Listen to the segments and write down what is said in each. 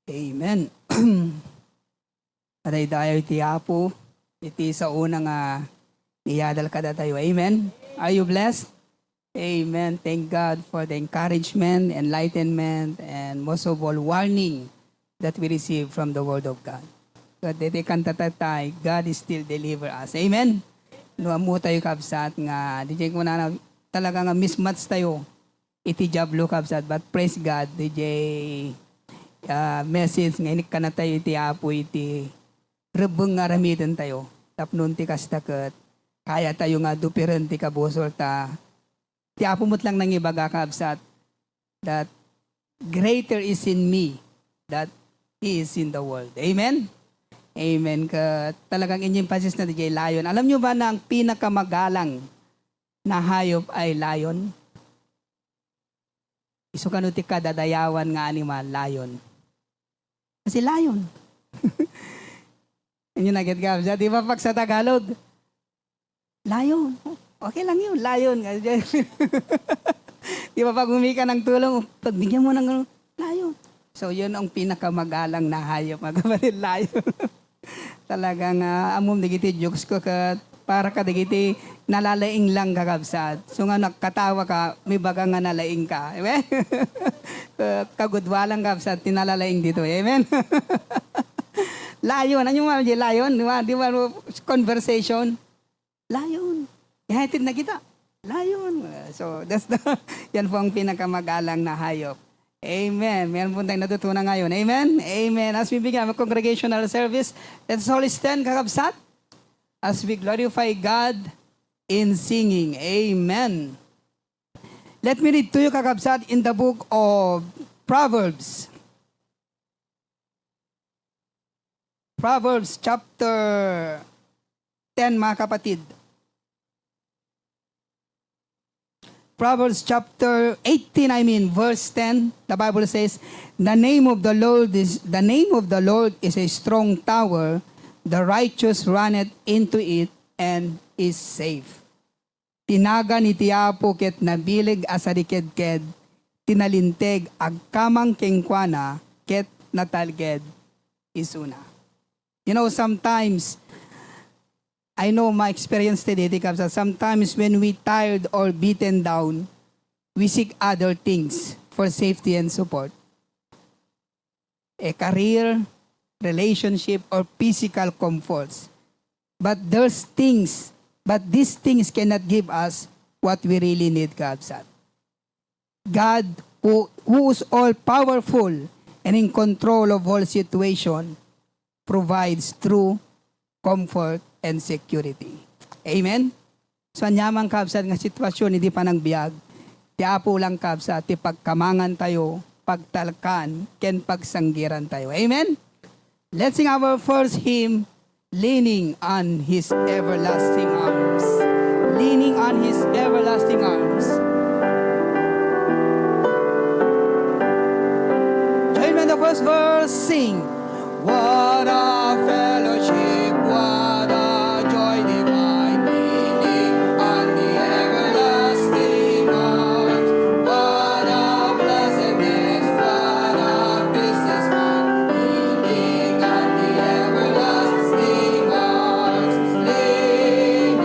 Amen. Aday dayo iti Apo, iti sa unang niyadal kada tayo. Amen. Are you blessed? Amen. Thank God for the encouragement, enlightenment, and most of all, warning that we receive from the Word of God. God, dito kantatatay, God is still deliver us. Amen. Nuamu tayo kabsat nga, DJ ko na talaga nga mismatch tayo. Iti jablo kabsat, but praise God, DJ message ngayon ka na tayo iti Apo iti rebeng nga ramitan tayo. Tapnon ti kastaket, kaya tayo nga dupiren ti kabusol ta. Ti Apo mo't lang nang ibaga kabsat that greater is in me that He is in the world. Amen? Amen. Ka talagang inyong pasis na DJ lion. Alam nyo ba na ang pinakamagalang na hayop ay lion? Iso kanuti ka dadayawan nga animal, lion. Kasi lion. Inyo naget ka. Di ba pag sa Tagalog? Lion. Okay lang yun, lion. Di ba pag humika ng tulong, pagbigyan mo ng lion. So yun ang pinakamagalang na hayop, mga kapatid, lion. Talagang amom digiti jokes ko ka para ka digiti nalalaing lang kakabsat. So nga nakatawa ka, may baga nga nalaing ka. Amen? Kagudwalang kabsat, tinalalaing dito. Amen? Lion. Ano yung mga lion? Di ba conversation? Lion. Ihatid na kita. Lion. So yan po ang pinakamagalang na hayop. Amen. Meron po tayong natutunan ngayon. Amen? Amen. As we begin our congregational service, let's all stand, kakabsat, as we glorify God in singing. Amen. Let me read to you, kakabsat, in the book of Proverbs. Proverbs chapter 10, mga kapatid. Proverbs chapter 18, verse 10, the Bible says, the name of the Lord is a strong tower, the righteous runneth into it and is safe. Tinaga ni Tiapo ket nabilig asariked-ked, tinalinteg agkamang kengkwana ket natalged isuna. You know, sometimes I know my experience today, sometimes when we tired or beaten down, we seek other things for safety and support. A career, relationship, or physical comforts. But these things cannot give us what we really need, kabsat. God, who is all-powerful and in control of all situation, provides true comfort and security. Amen? So, anyamang kabsat nga sitwasyon, hindi pa nang biyag. Ti Apo lang kabsat, ti pagkamangan tayo, pagtalkan, ken pagsanggiran tayo. Amen? Let's sing our first hymn, Leaning on His Everlasting Arms. Leaning on His Everlasting Arms. Join me in the first verse, sing. What a fellowship, what a joy divine, leaning on the everlasting arms. What a blessedness, what a peace is mine, leaning on the everlasting arms. Leaning,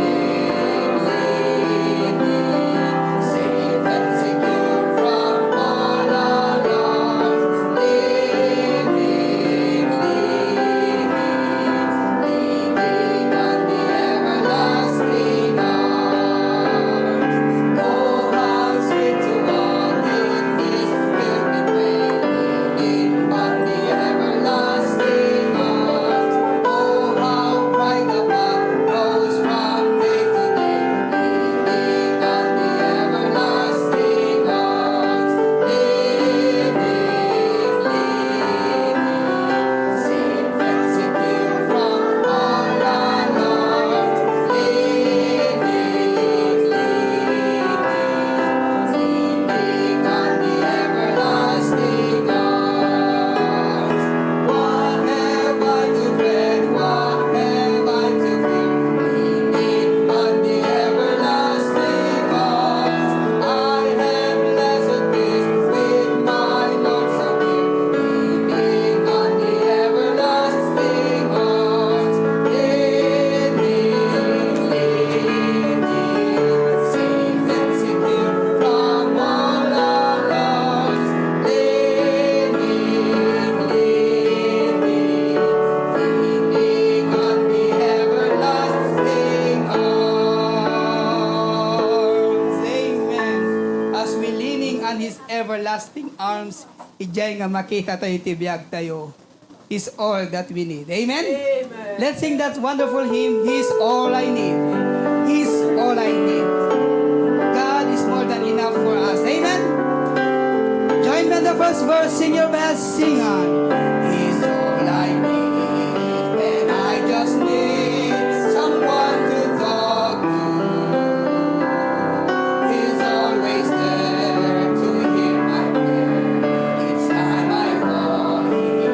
safe and secure from all alarms. Leaning. His everlasting arms, ijay nga makita tayo, tibiyag tayo. Is all that we need. Amen? Amen. Let's sing that wonderful hymn, He's all I need. He's all I need. God is more than enough for us. Amen? Join me in the first verse, sing your best, sing on. He's all I need, and I just need someone to talk to. He's always there to hear my prayer each time I call him.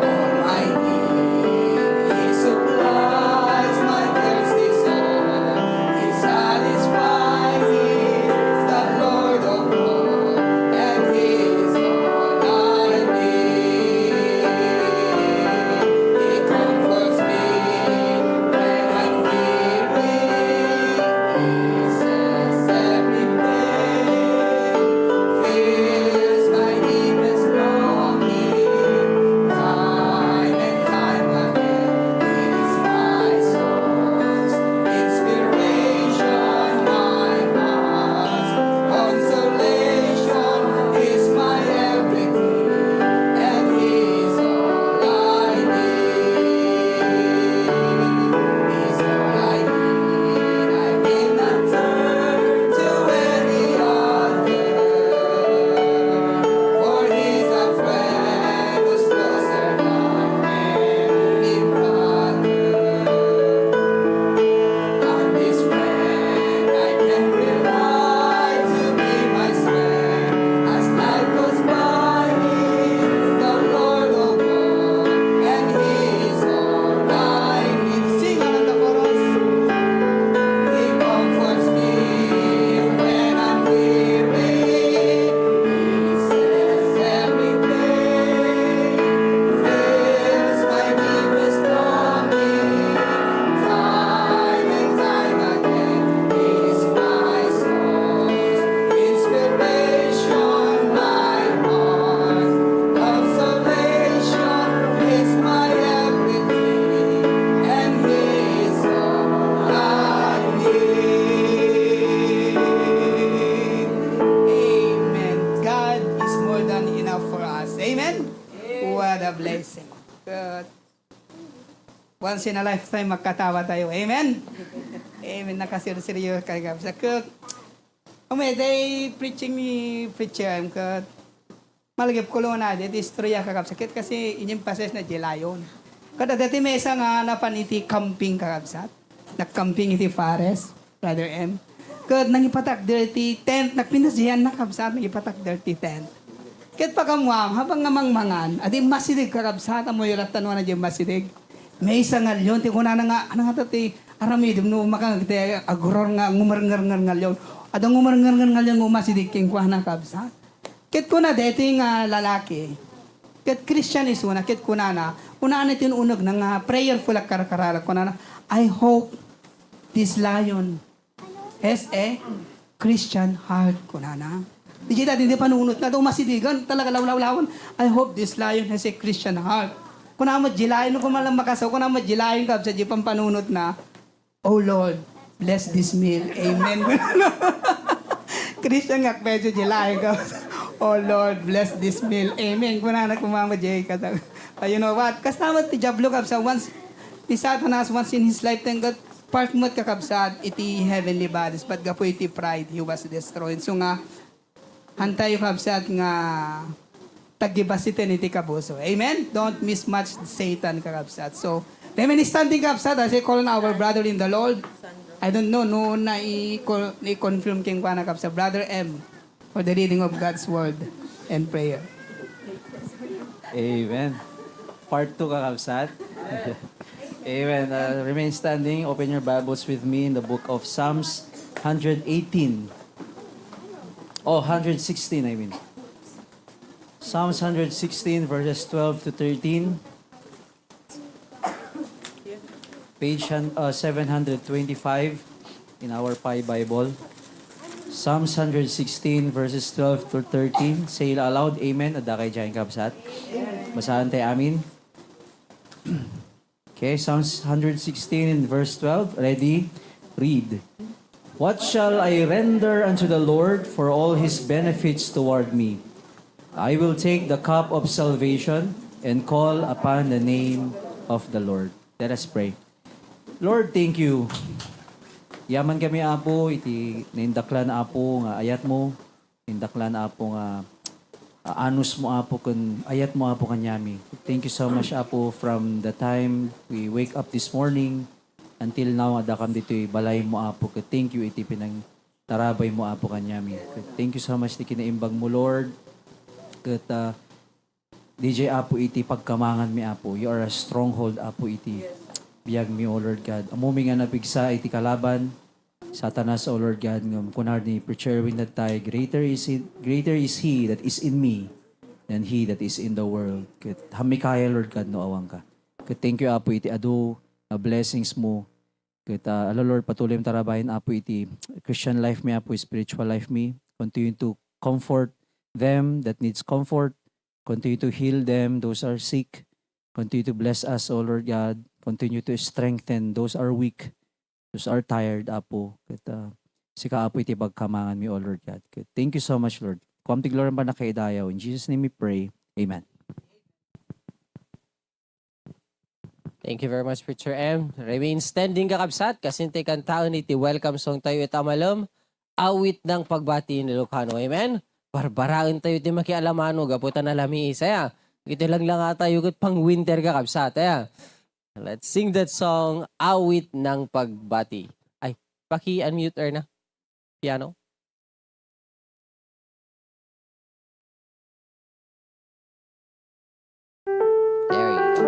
All I need, He supplies my thirsty soul. He satisfies, He's the Lord of all, and He's all I need. He comforts me when I'm weary. He says every day, fills my deepest longing. Time and time again, He's my source, inspiration, my heart's consolation. He's my everything, and He's all I need. He's all I need. I cannot turn to any other, for He's a friend who's closer than any brother. On this friend I can rely to be my strength as life goes by. He's the Lord of all, and He's all I need. Sing on the chorus. He comforts me when I'm weary. He says every day, fills my deepest longing. Time and time again, He's my source, inspiration, my heart, consolation. He's my everything, and He's all I need. Amen. God is more than enough for us. Amen? What a blessing. Good. Once in a lifetime, magkatawa tayo. Amen? Amen. Nakasiryo ka sa good. Day preaching ni preacher. Good. Malagip ko lang na, dito istorya kakapsakit kasi inyong pases na jilayon. Kada dati may isang napaniti camping kakapsat. Nag-camping iti Fares, Brother M. Kad nangipatak dirty tent, nagpinas diyan nakapsat, nangipatak dirty tent. Ket pagkamwang, habang ngamangmangan, adi masidig kakapsat, amoy ratanwa na diyan masidig. May isang ngalyon, ti kuna na nga, ano nga ti aramidim no, makang ti aguror nga, ngumarngar ngalyon. Adang ngumarngar ngalyon, ngumasidig king kwa na kapsat. Ket kuna deti nga lalaki, ket Christian is una, ket kuna na tinunog ng prayerful at karakarala, kuna na, I hope this lion has a Christian heart, kuna na. Di dati hindi panunot na, daw masidigan, talaga lawlawan, I hope this lion has a Christian heart. Kuna mo jilayon, kung malang makasaw, kuna mo jilayon ka, sa jipang panunot na, oh Lord, bless this meal, amen. Christian nga, medyo jilayon ka. Oh Lord, bless this meal. Amen. Kung na kumamadjay ka. You know what? Kasama ti Jablo kapsa once, ni Satanas once in his lifetime got part mo kakabsat iti heavenly bodies. But gapo iti pride, he was destroyed. So nga, hantay kapsat nga tagibasitin iti kabuso. Amen? Don't mismatch Satan kakabsat. So, amen, standing kapsat as I call on our brother in the Lord. I don't know, noon na i-confirm king kwa na kapsat. Brother M. For the reading of God's Word and prayer. Amen. Part 2 kakabsat. Amen. Remain standing. Open your Bibles with me in the book of Psalms 118. Oh, 116 I mean. Psalms 116 verses 12 to 13. Page 725 in our Pi Bible. Psalms 116 verses 12 to 13. Say aloud, Amen. At dakay dyan kapsat. Basahan tayo amin. Okay, Psalms 116 in verse 12. Ready? Read. What shall I render unto the Lord for all his benefits toward me? I will take the cup of salvation and call upon the name of the Lord. Let us pray. Lord, thank you. Yaman kami, Apo, iti naindaklan, Apo, nga ayat mo. Naindaklan, Apo, nga anus mo, Apo, kun ayat mo, Apo, kanyami. Thank you so much, Apo, from the time we wake up this morning until now, adakam dito'y balay mo, Apo. Thank you, iti pinang tarabay mo, Apo, kanyami. Thank you so much, ti kinaimbag mo, Lord. Kat DJ, Apo, iti pagkamangan mi, Apo. You are a stronghold, Apo, iti biyag mi, O Lord God. Amumi nga napigsa, iti kalaban. Satanas, O Lord God, ngam kunar ni preacher win that tayo. Greater is he that is in me than he that is in the world. Kat hamikaya, Lord God, no awang ka. Kat thank you, Apo, iti adu, blessings mo. Kat Lord, patuloy mo tarabahin, Apo, iti Christian life mi, Apo, spiritual life mi. Continue to comfort them that needs comfort. Continue to heal them, those are sick. Continue to bless us, O Lord God. Continue to strengthen those are weak, those are tired, Apo. Sika, Apo, iti bagkamangan mi, O Lord God. Thank you so much, Lord. Kuam tigloran pa na kaidayaw. In Jesus' name we pray. Amen. Thank you very much, Preacher M. Remain standing kakabsat, kasinte kang taon iti welcome song tayo itamalom, awit ng pagbati ni Ilocano. Amen? Barbaraon tayo iti makialamano, gaputan na lami isa ya. Ito lang tayo kat pang winter kakabsat. Ya. Let's sing that song, awit ng pagbati. Ay, paki-unmute na. Piano. There you go.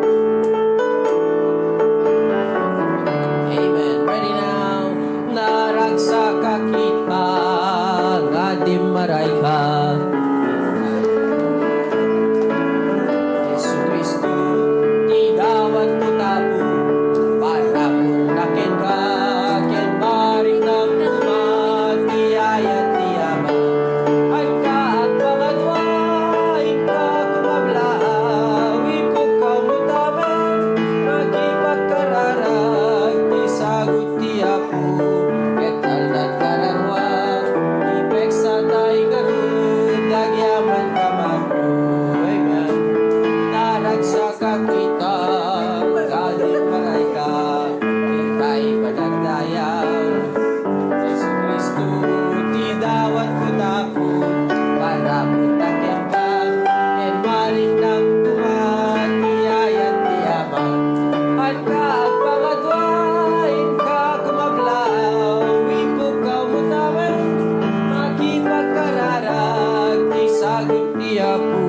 Amen. Ready now. Naragsaka kita, ngadim maray ka. Yesu Kristo, di dawat ko tapo, para punakin ka, ken maring ng umat, tiyayat tiyaman. Ay ka at pangadwa, ika kumablaw, ipog kamutaman, magipagkararag, isagot tiyapo, ketal na kararwa, ipek sa tayo garud, lagyaman kamako. Amen. Naragsaka kita, galing maray ka, ika'y panagdayaw. Yesu Kristo, di dawat ko tapo, para putakin ka, en maling ng tumat, tiyayat tiyaman. At ka at pangadwain ka kumaglaw, ipog ka mutaman, makipagkararag, di sagot tiyapo,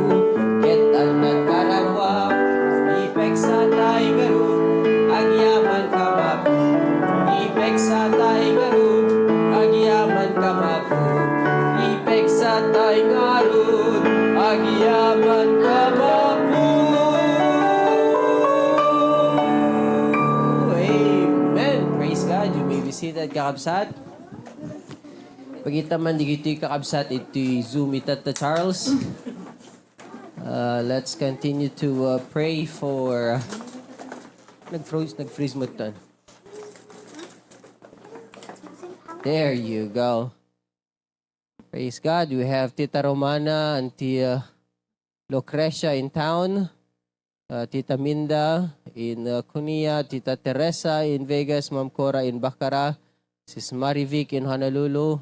ketal nagkararwa, ipek sa tayo garud, agyaman ka mapo. Ipek sa tayo garud, agyaman ka mapo. Ipek sa tayo garud, agyaman ka mapo. Amen. Praise God. You may be seated, kakabsat. Pagita man di ito'y kakabsat, ito'y Zoom itat Charles. Let's continue to pray for... Nag-freeze mo ito. There you go. Praise God. We have Tita Romana and Tia Lucrecia in town. Tita Minda in Cunha. Tita Teresa in Vegas. Ma'am Cora in Bacarra. Sis Marivic in Honolulu.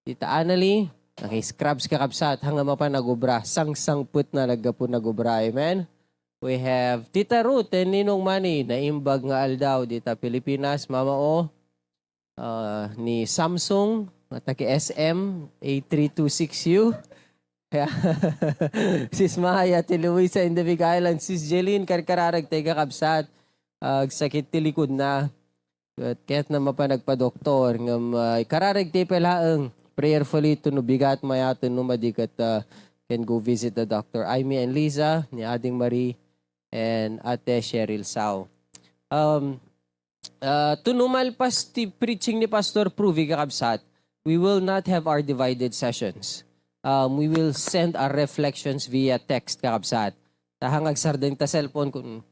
Tita Annalie. Naki-scrubs kakabsat. Hanggang mapa nagubra. Sang-sangput na naggapo nagubra. Amen. We have Tita Ruth and Ninong Manny na imbag nga aldaw. Dita Pilipinas. Mama O. Ni Samsung. Taki SM. A326U. Sis Maya, ti Luisa in the Big Island. Sis Jeline, karkararag tayo kakabsat. Sakit tilikod na. At kahit na mapanagpa-doktor. Kararag tayo palaang. Prayerfully to nubigat mayato numadikat can go visit the doctor. Amy and Liza, ni Ading Marie, and Ate Cheryl Sao. Tunumal pas ti preaching ni Pastor Pruvi kakabsat, we will not have our divided sessions. We will send our reflections via text kakabsat. Tahangag sardeng ta cellphone kung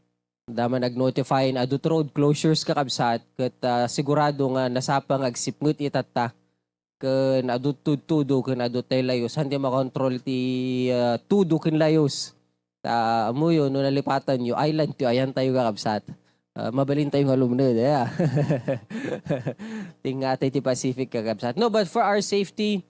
dama nag-notify na adut road closures kakabsat kat sigurado nga nasapang agsipngut itata ken adut tudo ken adut tay layos hindi makontrol ti tudo ken layos ta amuyo no nalipatan yo island ti ayan tayo kakabsat. Mabalin tayong alumnod. Yeah. Ting atay ti Pacific kakabsat. No, but for our safety,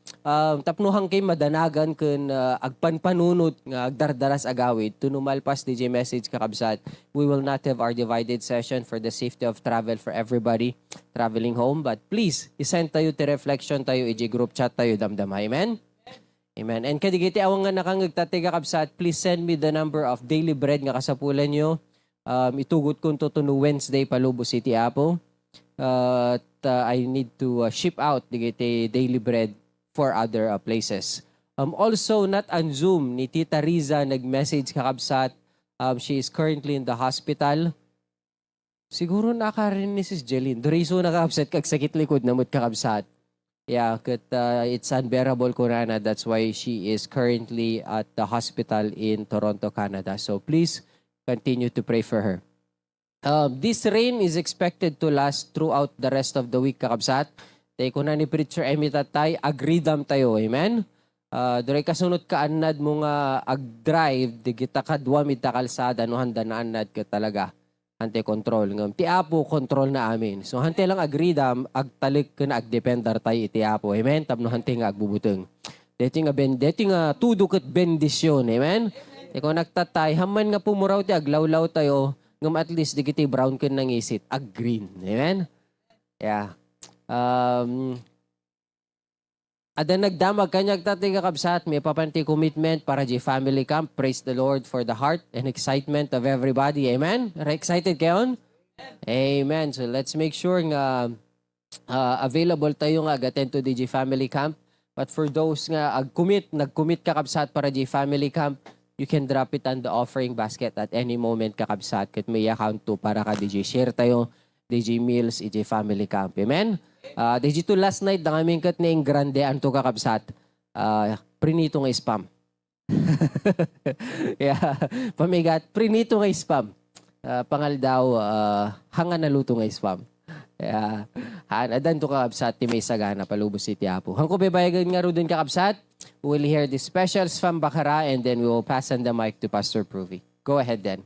tapnuhang kay madanagan kun agpanpanunot nga agdardaras agawid to numalpas DJ message kakabsat. We will not have our divided session for the safety of travel for everybody traveling home. But please, isend tayo ti reflection tayo, group chat tayo, damdamay. Amen? Amen. And kadigiti awang nga nakangagtatay kakabsat, please send me the number of daily bread nga kasapulan nyo. Itugot ko to no Wednesday Palubo City, Apo. I need to ship out the daily bread for other places. Also, not on Zoom, ni Tita Riza nag-message kakabsat. She is currently in the hospital. Siguro nakarin ni Sis Jeline. Doriso nakakabsat kag sakit likod na mo't kakabsat. Yeah, it's unbearable Corona. That's why she is currently at the hospital in Toronto, Canada. So please, continue to pray for her. This rain is expected to last throughout the rest of the week, kakabsat. Tay ko na ni Preacher Emmy tatay, agreedam tayo, amen? Duray kasunod ka anad mo nga ag-drive, di kita kadwa mid ta kalsada, no handa na anad ka talaga. Hante control. Ngam, ti Apo, control na amin. So hante lang agreedam, agtalik ka na agdependar tayo iti Apo, amen? Tapno hante nga agbubuteng. Deti nga tudo ket bendisyon, amen? Ikaw nagtatay, haman nga pumuraw ti aglawlaw tayo, ngam at least di kiti brown ken nang isit, ag green. Amen? Yeah. Ada nagdamag kanyag tatay kakabsat, may papanti commitment para di family camp. Praise the Lord for the heart and excitement of everybody. Amen? Are excited kayon? Amen. So let's make sure nga available tayo nga attend to DG Family Camp. But for those nga nag-commit kakabsat para di family camp, you can drop it on the offering basket at any moment kakabsat kat may account to para ka DJ share tayo DJ Meals DJ Family Camp. Amen? DJ to last night na aming kat na yung grande anto kakabsat. Prinito nga spam. Yeah. Pamigat, prinito nga spam. Pangal daw, hanga na luto nga spam. Yeah. Adan to kakabsat ti may sagana Palubo City, Apo. Hangko bebayagan nga ro din kakabsat. We'll hear the specials from Bacarra and then we will pass on the mic to Pastor Pruvi. Go ahead then.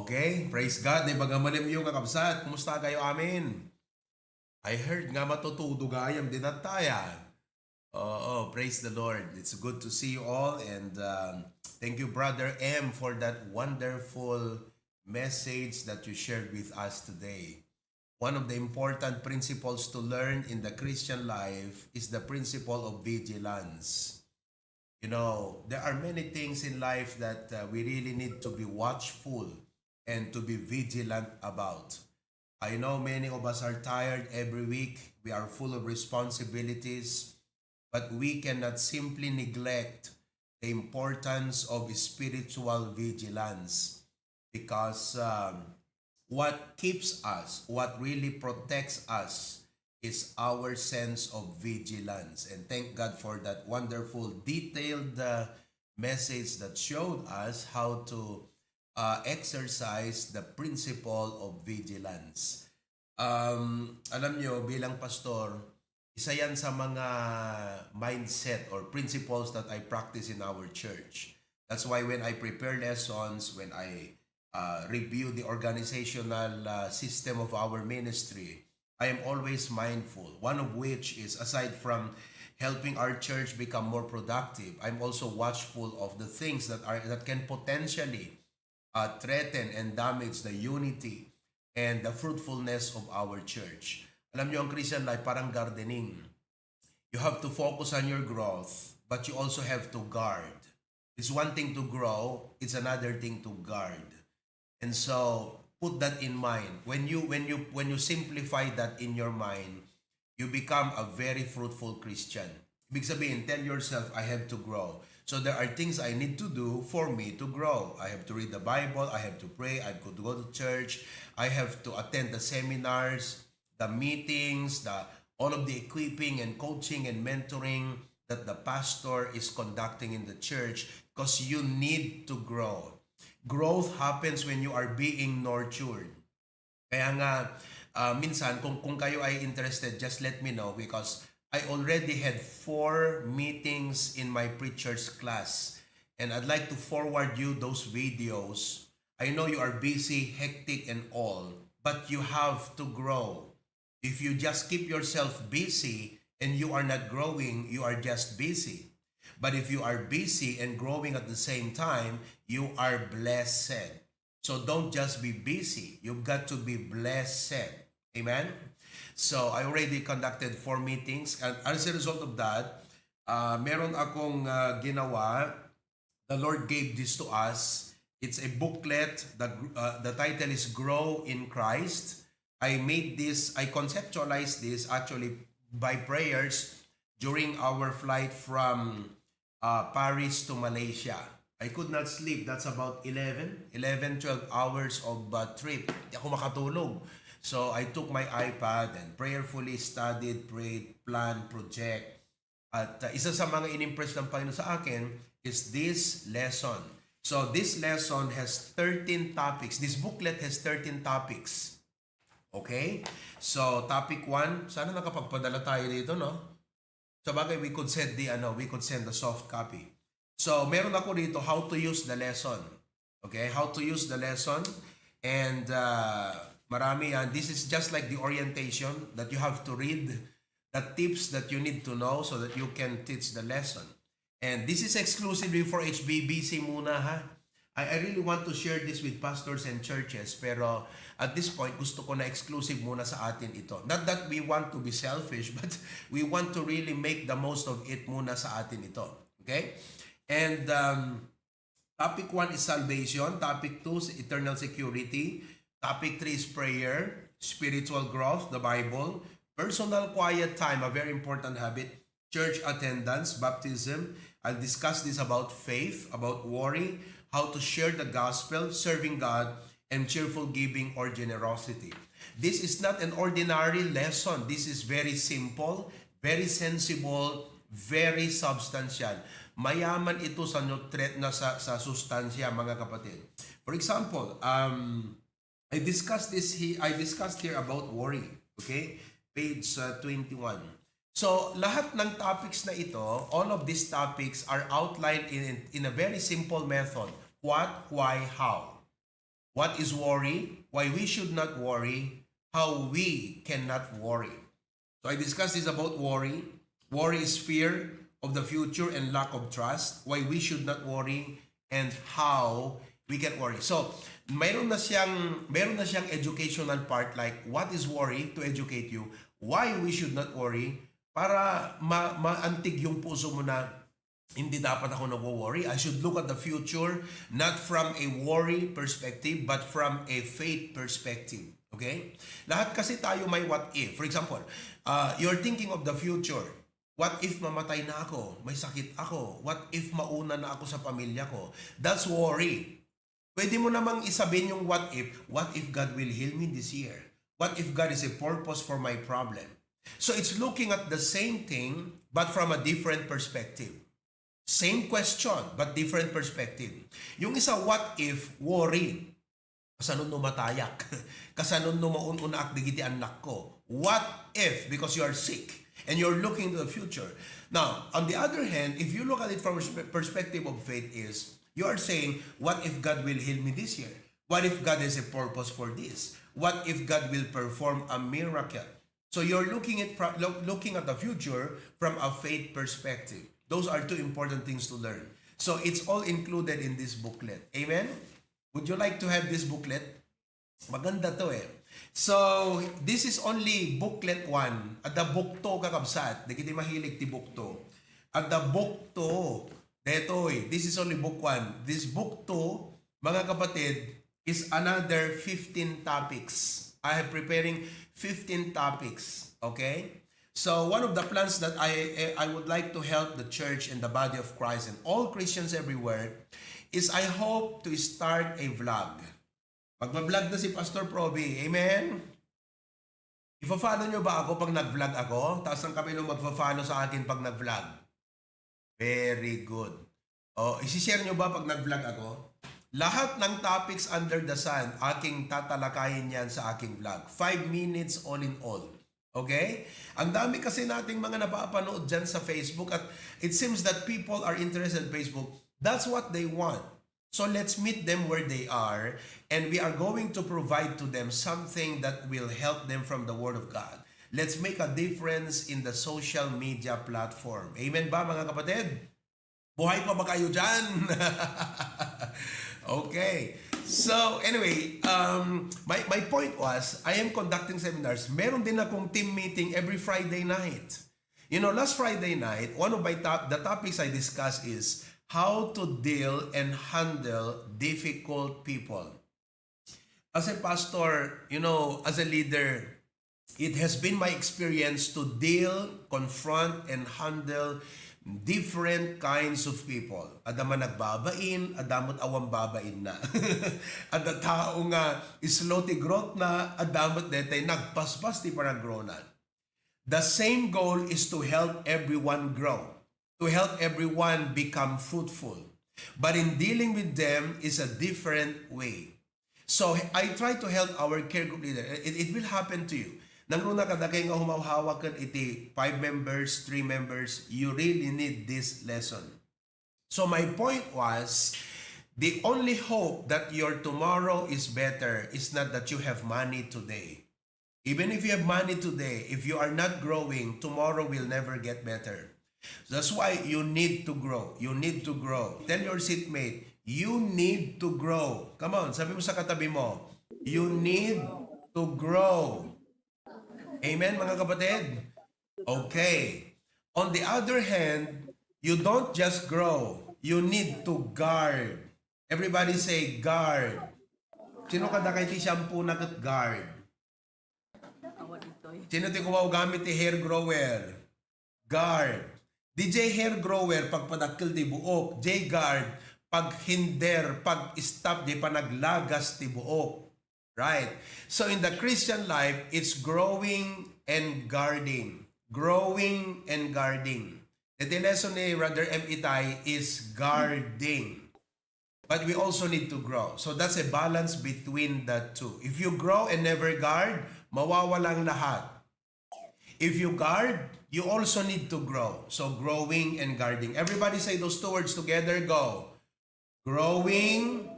Okay, praise God. Di ba nga malim yung kakabsat? Kumusta kayo amin? I heard nga matutudo gayam din at taya. Oh, praise the Lord. It's good to see you all and thank you Brother M for that wonderful message that you shared with us today. One of the important principles to learn in the Christian life is the principle of vigilance. You know, there are many things in life that we really need to be watchful and to be vigilant about. I know many of us are tired every week. We are full of responsibilities, but we cannot simply neglect the importance of spiritual vigilance because what keeps us, what really protects us is our sense of vigilance. And thank God for that wonderful, detailed message that showed us how to exercise the principle of vigilance. Alam nyo, bilang pastor, isa yan sa mga mindset or principles that I practice in our church. That's why when I prepare lessons, when I review the organizational system of our ministry, I am always mindful. One of which is, aside from helping our church become more productive, I'm also watchful of the things that can potentially threaten and damage the unity and the fruitfulness of our church. Alam nyo, ang Christian life parang gardening. You have to focus on your growth, but you also have to guard. It's one thing to grow, it's another thing to guard. And so put that in mind. When you simplify that in your mind, you become a very fruitful Christian. Ibig sabihin, tell yourself, I have to grow. So there are things I need to do for me to grow. I have to read the Bible, I have to pray, I have to go to church, I have to attend the seminars, the meetings, all of the equipping and coaching and mentoring that the pastor is conducting in the church, because you need to grow. Growth happens when you are being nurtured. Kaya nga, minsan, kung kayo ay interested, just let me know, because I already had 4 meetings in my preacher's class. And I'd like to forward you those videos. I know you are busy, hectic and all, but you have to grow. If you just keep yourself busy and you are not growing, you are just busy. But if you are busy and growing at the same time, you are blessed. So don't just be busy. You've got to be blessed. Amen? So I already conducted 4 meetings. And as a result of that, meron akong ginawa. The Lord gave this to us. It's a booklet. The title is Grow in Christ. I conceptualized this actually by prayers during our flight from Paris to Malaysia. I could not sleep. That's about 12 hours of trip. Hindi ako makatulog. So I took my iPad and prayerfully studied, prayed, planned, project. At isa sa mga inimpress ng Panginoon sa akin is this lesson. So this lesson has 13 topics. This booklet has 13 topics. Okay? So topic 1, sana nakapagpadala tayo dito, no? Sa bagay, we could send the soft copy. So meron ako dito how to use the lesson. Okay? How to use the lesson. And marami yan. This is just like the orientation that you have to read, the tips that you need to know so that you can teach the lesson. And this is exclusively for HBBC muna, ha? I really want to share this with pastors and churches, pero at this point, gusto ko na exclusive muna sa atin ito. Not that we want to be selfish, but we want to really make the most of it muna sa atin ito. Okay? And topic 1 is salvation. Topic 2 is eternal security. Topic 3 is prayer, spiritual growth, the Bible, personal quiet time, a very important habit, church attendance, baptism. I'll discuss this about faith, about worry, how to share the gospel, serving God, and cheerful giving or generosity. This is not an ordinary lesson. This is very simple, very sensible, very substantial. Mayaman ito sa sa sustansya, mga kapatid. For example, I discussed here about worry. Okay? Page 21. So, lahat ng topics na ito, all of these topics are outlined in a very simple method. What, why, how. What is worry? Why we should not worry? How we cannot worry. So, I discussed this about worry. Worry is fear of the future and lack of trust. Why we should not worry and how we can worry. So, meron na siyang educational part like what is worry to educate you, why we should not worry, para maantig yung puso mo na hindi dapat ako nag-worry. I should look at the future not from a worry perspective but from a faith perspective. Okay? Lahat kasi tayo may what if. For example, you're thinking of the future. What if mamatay na ako? May sakit ako? What if mauna na ako sa pamilya ko? That's worry. Pwede mo namang isabihin yung what if God will heal me this year? What if God is a purpose for my problem? So it's looking at the same thing but from a different perspective. Same question but different perspective. Yung isa, what if, worry. Kasanon no matayak? Kasanon no maununak digiti anak ko? What if, because you are sick and you're looking to the future. Now, on the other hand, if you look at it from a perspective of faith is, you are saying, what if God will heal me this year? What if God has a purpose for this? What if God will perform a miracle? So you're looking at the future from a faith perspective. Those are two important things to learn. So it's all included in this booklet. Amen? Would you like to have this booklet? Maganda to eh. So, this is only booklet 1. At the book 2, kakabsat. Di kiti mahilig ti book 2. At the book 2, detoy, this is only book 1. This book 2, mga kapatid, is another 15 topics. I have preparing 15 topics. Okay? So, one of the plans that I would like to help the church and the body of Christ and all Christians everywhere is I hope to start a vlog. Magbablog na si Pastor Proby. Amen? Ipa-follow nyo ba ako pag nag-vlog ako? Tapos ang kami nung magpa-follow sa akin pag nag-vlog. Very good. O, isi-share nyo ba pag nag-vlog ako? Lahat ng topics under the sun, aking tatalakayin yan sa aking vlog. 5 minutes all in all. Okay? Ang dami kasi nating mga napapanood dyan sa Facebook at it seems that people are interested in Facebook. That's what they want. So let's meet them where they are and we are going to provide to them something that will help them from the Word of God. Let's make a difference in the social media platform. Amen ba mga kapatid? Buhay pa ba kayo dyan? Okay. So anyway, my point was, I am conducting seminars. Meron din akong team meeting every Friday night. You know, last Friday night, one of the topics I discussed is how to deal and handle difficult people. As a pastor, you know, as a leader, it has been my experience to deal, confront, and handle different kinds of people. Adaman nagbabain, adamot awang babain na. Ada tao nga slow ti growth na, adamot detay nagpaspas ti paragrow na. The same goal is to help everyone grow, to help everyone become fruitful. But in dealing with them is a different way. So I try to help our care group leader. It will happen to you. Nang na kadagay nga humawhawak kan iti 5 members, 3 members, you really need this lesson. So my point was, the only hope that your tomorrow is better is not that you have money today. Even if you have money today, if you are not growing, tomorrow will never get better. That's why you need to grow. You need to grow. Tell your seatmate, you need to grow. Come on, sabi mo sa katabi mo, you need to grow. Amen, mga kapatid? Okay. On the other hand, you don't just grow. You need to guard. Everybody say, guard. Sino kada kay ti shampoo na guard? Sino ti kumaw gamit ti hair grower? Guard. DJ hair grower pag padakil ti buok, J guard pag hinder, pag stop di pa naglagas ti buok. Right? So in the Christian life, it's growing and guarding. Growing and guarding. The lesson ni Brother M. Itay is guarding. But we also need to grow. So that's a balance between the two. If you grow and never guard, mawawalang lahat. If you guard, you also need to grow. So growing and guarding. Everybody say those two words together. Go. Growing,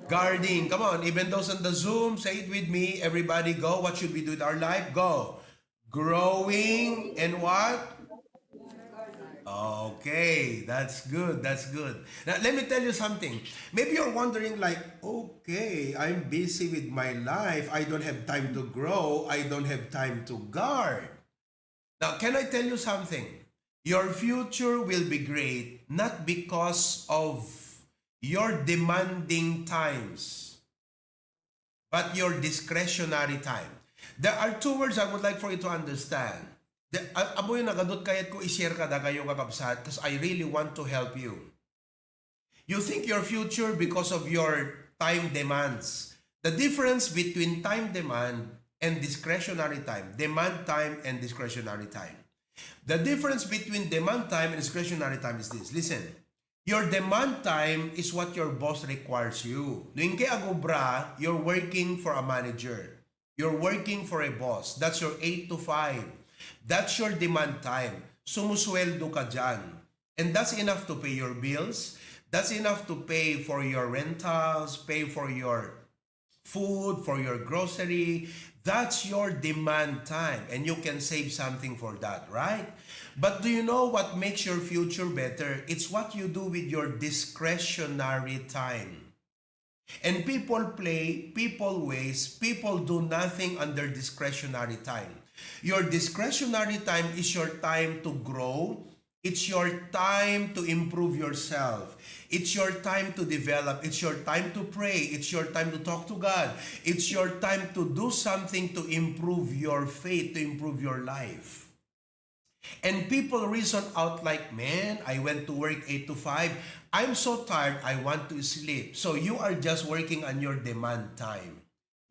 guarding. Come on. Even those on the Zoom, say it with me. Everybody go. What should we do with our life? Go. Growing and what? Okay, that's good. That's good. Now, let me tell you something. Maybe you're wondering like, okay, I'm busy with my life. I don't have time to grow. I don't have time to guard. Now, can I tell you something? Your future will be great not because of your demanding times, but your discretionary time. There are two words I would like for you to understand. Amo yung nagadot kayat ko i-share ka da kayo kakabsat because I really want to help you. You think your future because of your time demands. The difference between time demand and discretionary time. Demand time and discretionary time. The difference between demand time and discretionary time is this. Listen. Your demand time is what your boss requires you. Noong kay agobra, you're working for a manager. You're working for a boss. That's your 8 to 5. That's your demand time. Sumusweldo ka dyan. And that's enough to pay your bills. That's enough to pay for your rentals, pay for your food, for your grocery. That's your demand time. And you can save something for that, right? But do you know what makes your future better? It's what you do with your discretionary time. And people play, people waste, people do nothing on their discretionary time. Your discretionary time is your time to grow. It's your time to improve yourself. It's your time to develop. It's your time to pray. It's your time to talk to God. It's your time to do something to improve your faith, to improve your life. And people reason out like, man, I went to work 8 to 5. I'm so tired, I want to sleep. So you are just working on your demand time.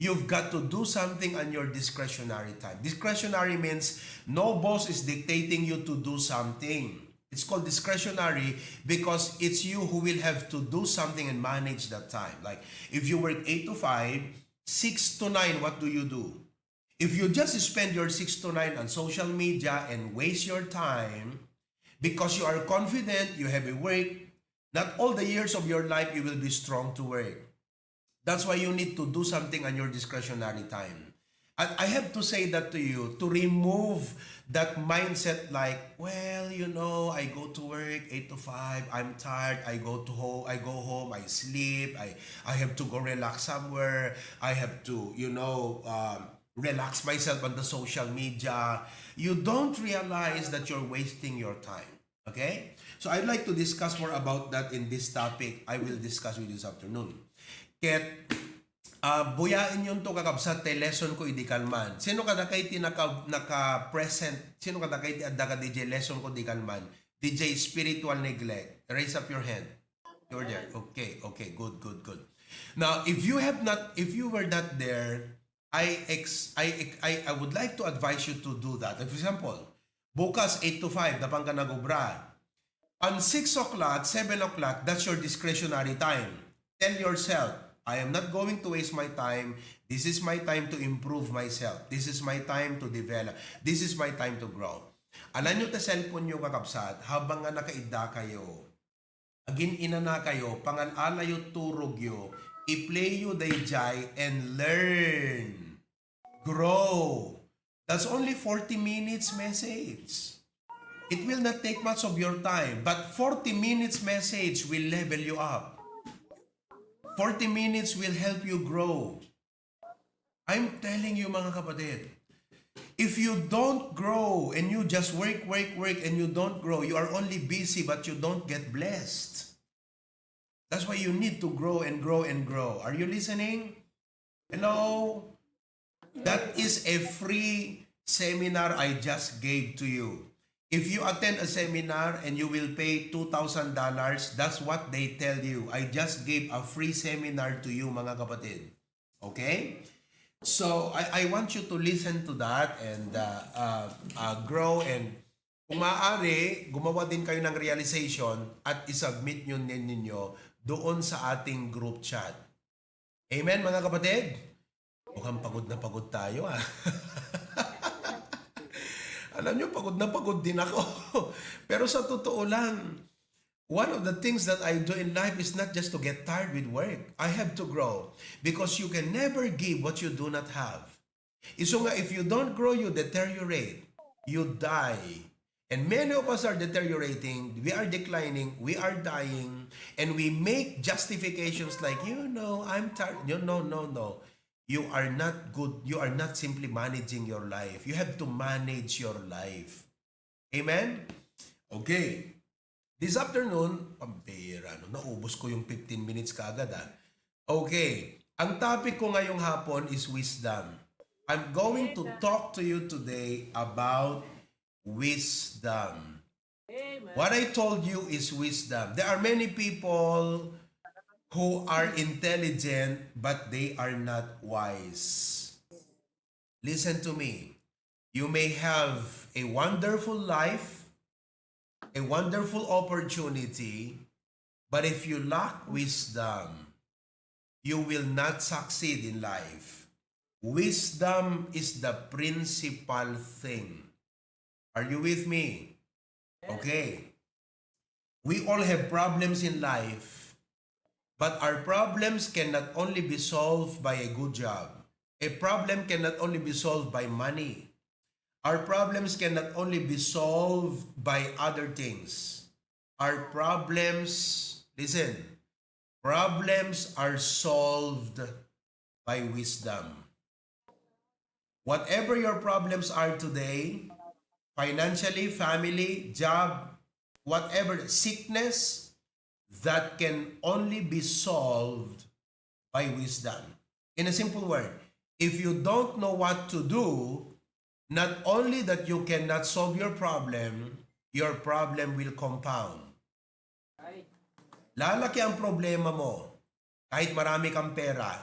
You've got to do something on your discretionary time. Discretionary means no boss is dictating you to do something. It's called discretionary because it's you who will have to do something and manage that time. Like if you work 8 to 5, 6 to 9, what do you do? If you just spend your 6 to 9 on social media and waste your time because you are confident, you have a work, not all the years of your life you will be strong to work. That's why you need to do something on your discretionary time. I have to say that to you, to remove that mindset like, well, you know, I go to work 8 to 5, I'm tired, I go home, I sleep, I have to go relax somewhere, I have to, relax myself on the social media. You don't realize that you're wasting your time. Okay? So I'd like to discuss more about that in this topic I will discuss with you this afternoon. Ket, buyain yun to kakabsat te lesson ko idikalman. Sino kada kay naka-present? Sino kada kay adda ka DJ lesson ko idikalman? DJ spiritual neglect. Raise up your hand. You're there. Okay, good. Now, if you were not there, I would like to advise you to do that. For example, bukas 8 to 5, napang ka nagubra. On 6 o'clock, 7 o'clock, that's your discretionary time. Tell yourself, I am not going to waste my time. This is my time to improve myself. This is my time to develop. This is my time to grow. Alam nyo ta cellphone nyo kakabsat, habang nga nakaida kayo, agin ina na kayo, pangalala yo turog yo, i-play you dayjay and learn. Grow. That's only 40 minutes message. It will not take much of your time, but 40 minutes message will level you up. 40 minutes will help you grow. I'm telling you mga kapatid, if you don't grow and you just work and you don't grow, you are only busy but you don't get blessed. That's why you need to grow and grow and grow. Are you listening? Hello? That is a free seminar I just gave to you. If you attend a seminar and you will pay $2,000, that's what they tell you. I just gave a free seminar to you, mga kapatid. Okay? So, I want you to listen to that and grow, and kung maaari, gumawa din kayo ng realization at isubmit nyo ninyo doon sa ating group chat. Amen, mga kapatid? Mukhang pagod na pagod tayo, ah. Alam nyo, pagod na pagod din ako. Pero sa totoo lang, one of the things that I do in life is not just to get tired with work. I have to grow. Because you can never give what you do not have. So nga, if you don't grow, you deteriorate. You die. And many of us are deteriorating. We are declining. We are dying. And we make justifications like, I'm tired. No. You are not good. You are not simply managing your life. You have to manage your life. Amen? Okay. This afternoon, pampira, naubos ko yung 15 minutes kaagad. Okay. Ang topic ko ngayong hapon is wisdom. I'm going to talk to you today about wisdom. What I told you is wisdom. There are many people who are intelligent, but they are not wise. Listen to me. You may have a wonderful life, a wonderful opportunity, but if you lack wisdom, you will not succeed in life. Wisdom is the principal thing. Are you with me? Okay. We all have problems in life. But our problems cannot only be solved by a good job. A problem cannot only be solved by money. Our problems cannot only be solved by other things. Our problems, listen, Problems are solved by wisdom. Whatever your problems are today, financially, family, job, whatever, sickness, that can only be solved by wisdom. In a simple word, if you don't know what to do, not only that you cannot solve your problem will compound. Lalaki ang problema mo kahit marami kang pera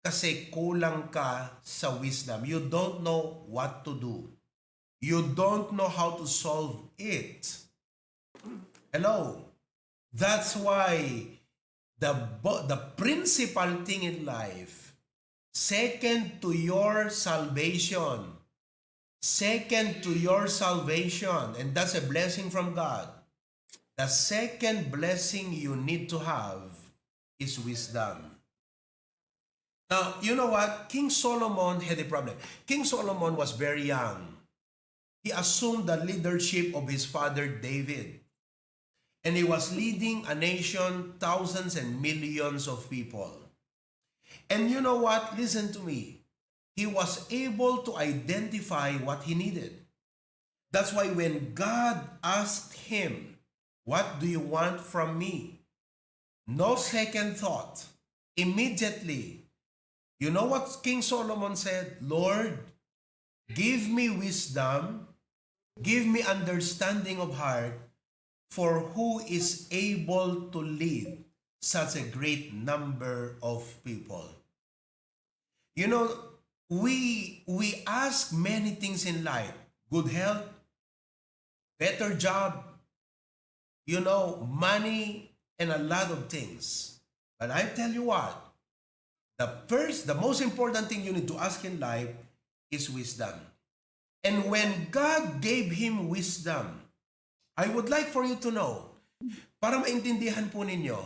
kasi kulang ka sa wisdom. You don't know what to do. You don't know how to solve it. Hello? That's why the principal thing in life, second to your salvation, and that's a blessing from God. The second blessing you need to have is wisdom. Now, you know what? King Solomon had a problem. King Solomon was very young. He assumed the leadership of his father David. And he was leading a nation, thousands and millions of people. And you know what? Listen to me. He was able to identify what he needed. That's why when God asked him, "What do you want from me?" No second thought. Immediately, you know what King Solomon said? "Lord, give me wisdom, give me understanding of heart, for who is able to lead such a great number of people." You know, we ask many things in life. Good health, better job, you know, money, and a lot of things. But I tell you what, the most important thing you need to ask in life is wisdom. And when God gave him wisdom, I would like for you to know, para maintindihan po ninyo,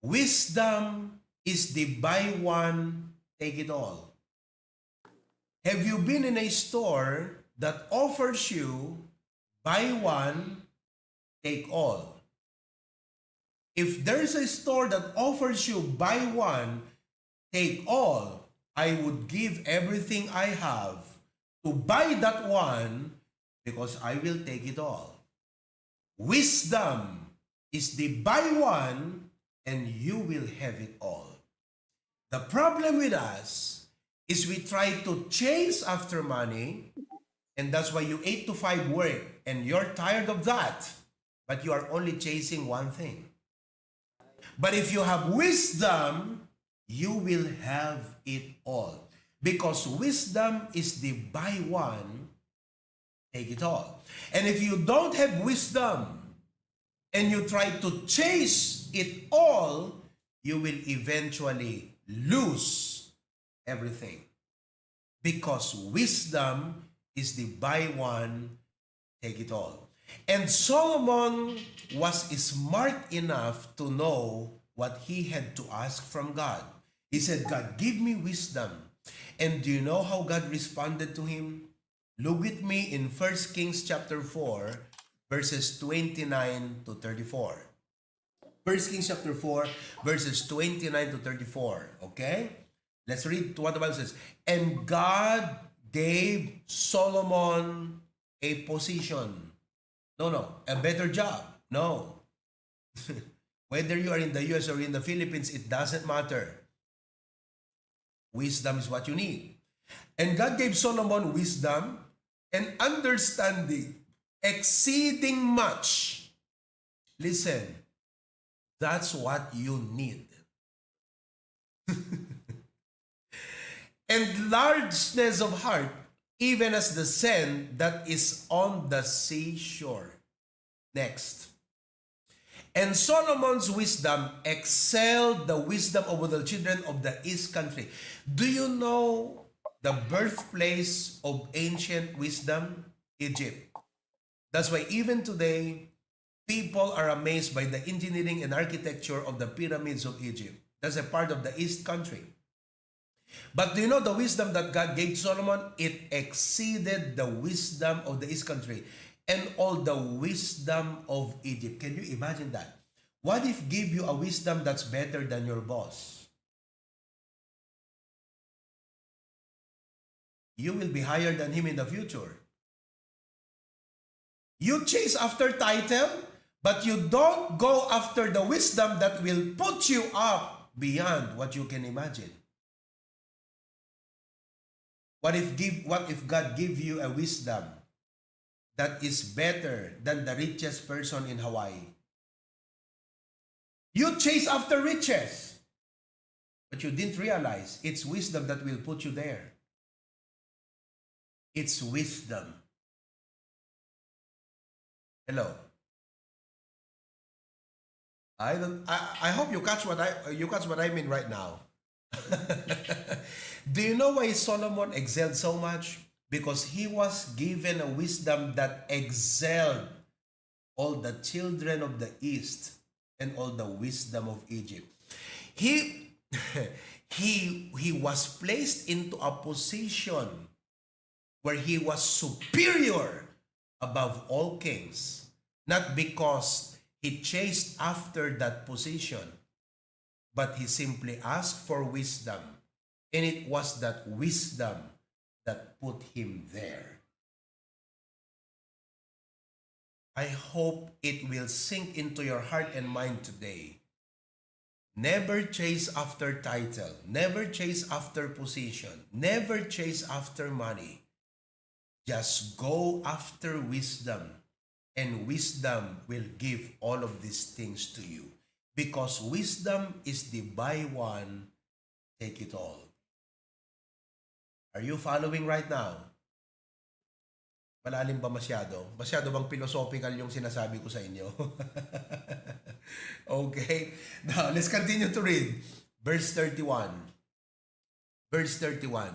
wisdom is the buy one, take it all. Have you been in a store that offers you buy one, take all? If there's a store that offers you buy one, take all, I would give everything I have to buy that one because I will take it all. Wisdom is the buy one and you will have it all. The problem with us is we try to chase after money, and that's why you 8 to 5 work and you're tired of that, but you are only chasing one thing. But if you have wisdom, you will have it all. Because wisdom is the buy one, take it all. And if you don't have wisdom and you try to chase it all, you will eventually lose everything. Because wisdom is the buy one, take it all. And Solomon was smart enough to know what he had to ask from God. He said, "God, give me wisdom." And do you know how God responded to him? Look with me in 1 Kings chapter 4, verses 29 to 34. 1 Kings chapter 4, verses 29 to 34. Okay? Let's read what the Bible says. And God gave Solomon a position. No, a better job. No. Whether you are in the US or in the Philippines, it doesn't matter. Wisdom is what you need. And God gave Solomon wisdom and understanding exceeding much. Listen, that's what you need. And largeness of heart, even as the sand that is on the seashore. Next. And Solomon's wisdom excelled the wisdom of the children of the east country. Do you know the birthplace of ancient wisdom? Egypt. That's why even today, people are amazed by the engineering and architecture of the pyramids of Egypt. That's a part of the east country. But do you know the wisdom that God gave Solomon? It exceeded the wisdom of the east country and all the wisdom of Egypt. Can you imagine that? What if give you a wisdom that's better than your boss? You will be higher than him in the future. You chase after title, but you don't go after the wisdom that will put you up beyond what you can imagine. What if God give you a wisdom that is better than the richest person in Hawaii? You chase after riches, but you didn't realize it's wisdom that will put you there. It's wisdom. Hello. I hope you catch what I mean right now. Do you know why Solomon excelled so much? Because he was given a wisdom that excelled all the children of the East and all the wisdom of Egypt. He was placed into a position where he was superior above all kings, not because he chased after that position, but he simply asked for wisdom, and it was that wisdom that put him there. I hope it will sink into your heart and mind today. Never chase after title, never chase after position, never chase after money. Just go after wisdom, and wisdom will give all of these things to you. Because wisdom is the buy one, take it all. Are you following right now? Malalim ba masyado? Masyado bang philosophical yung sinasabi ko sa inyo? Okay. Now, let's continue to read. Verse 31. Verse 31.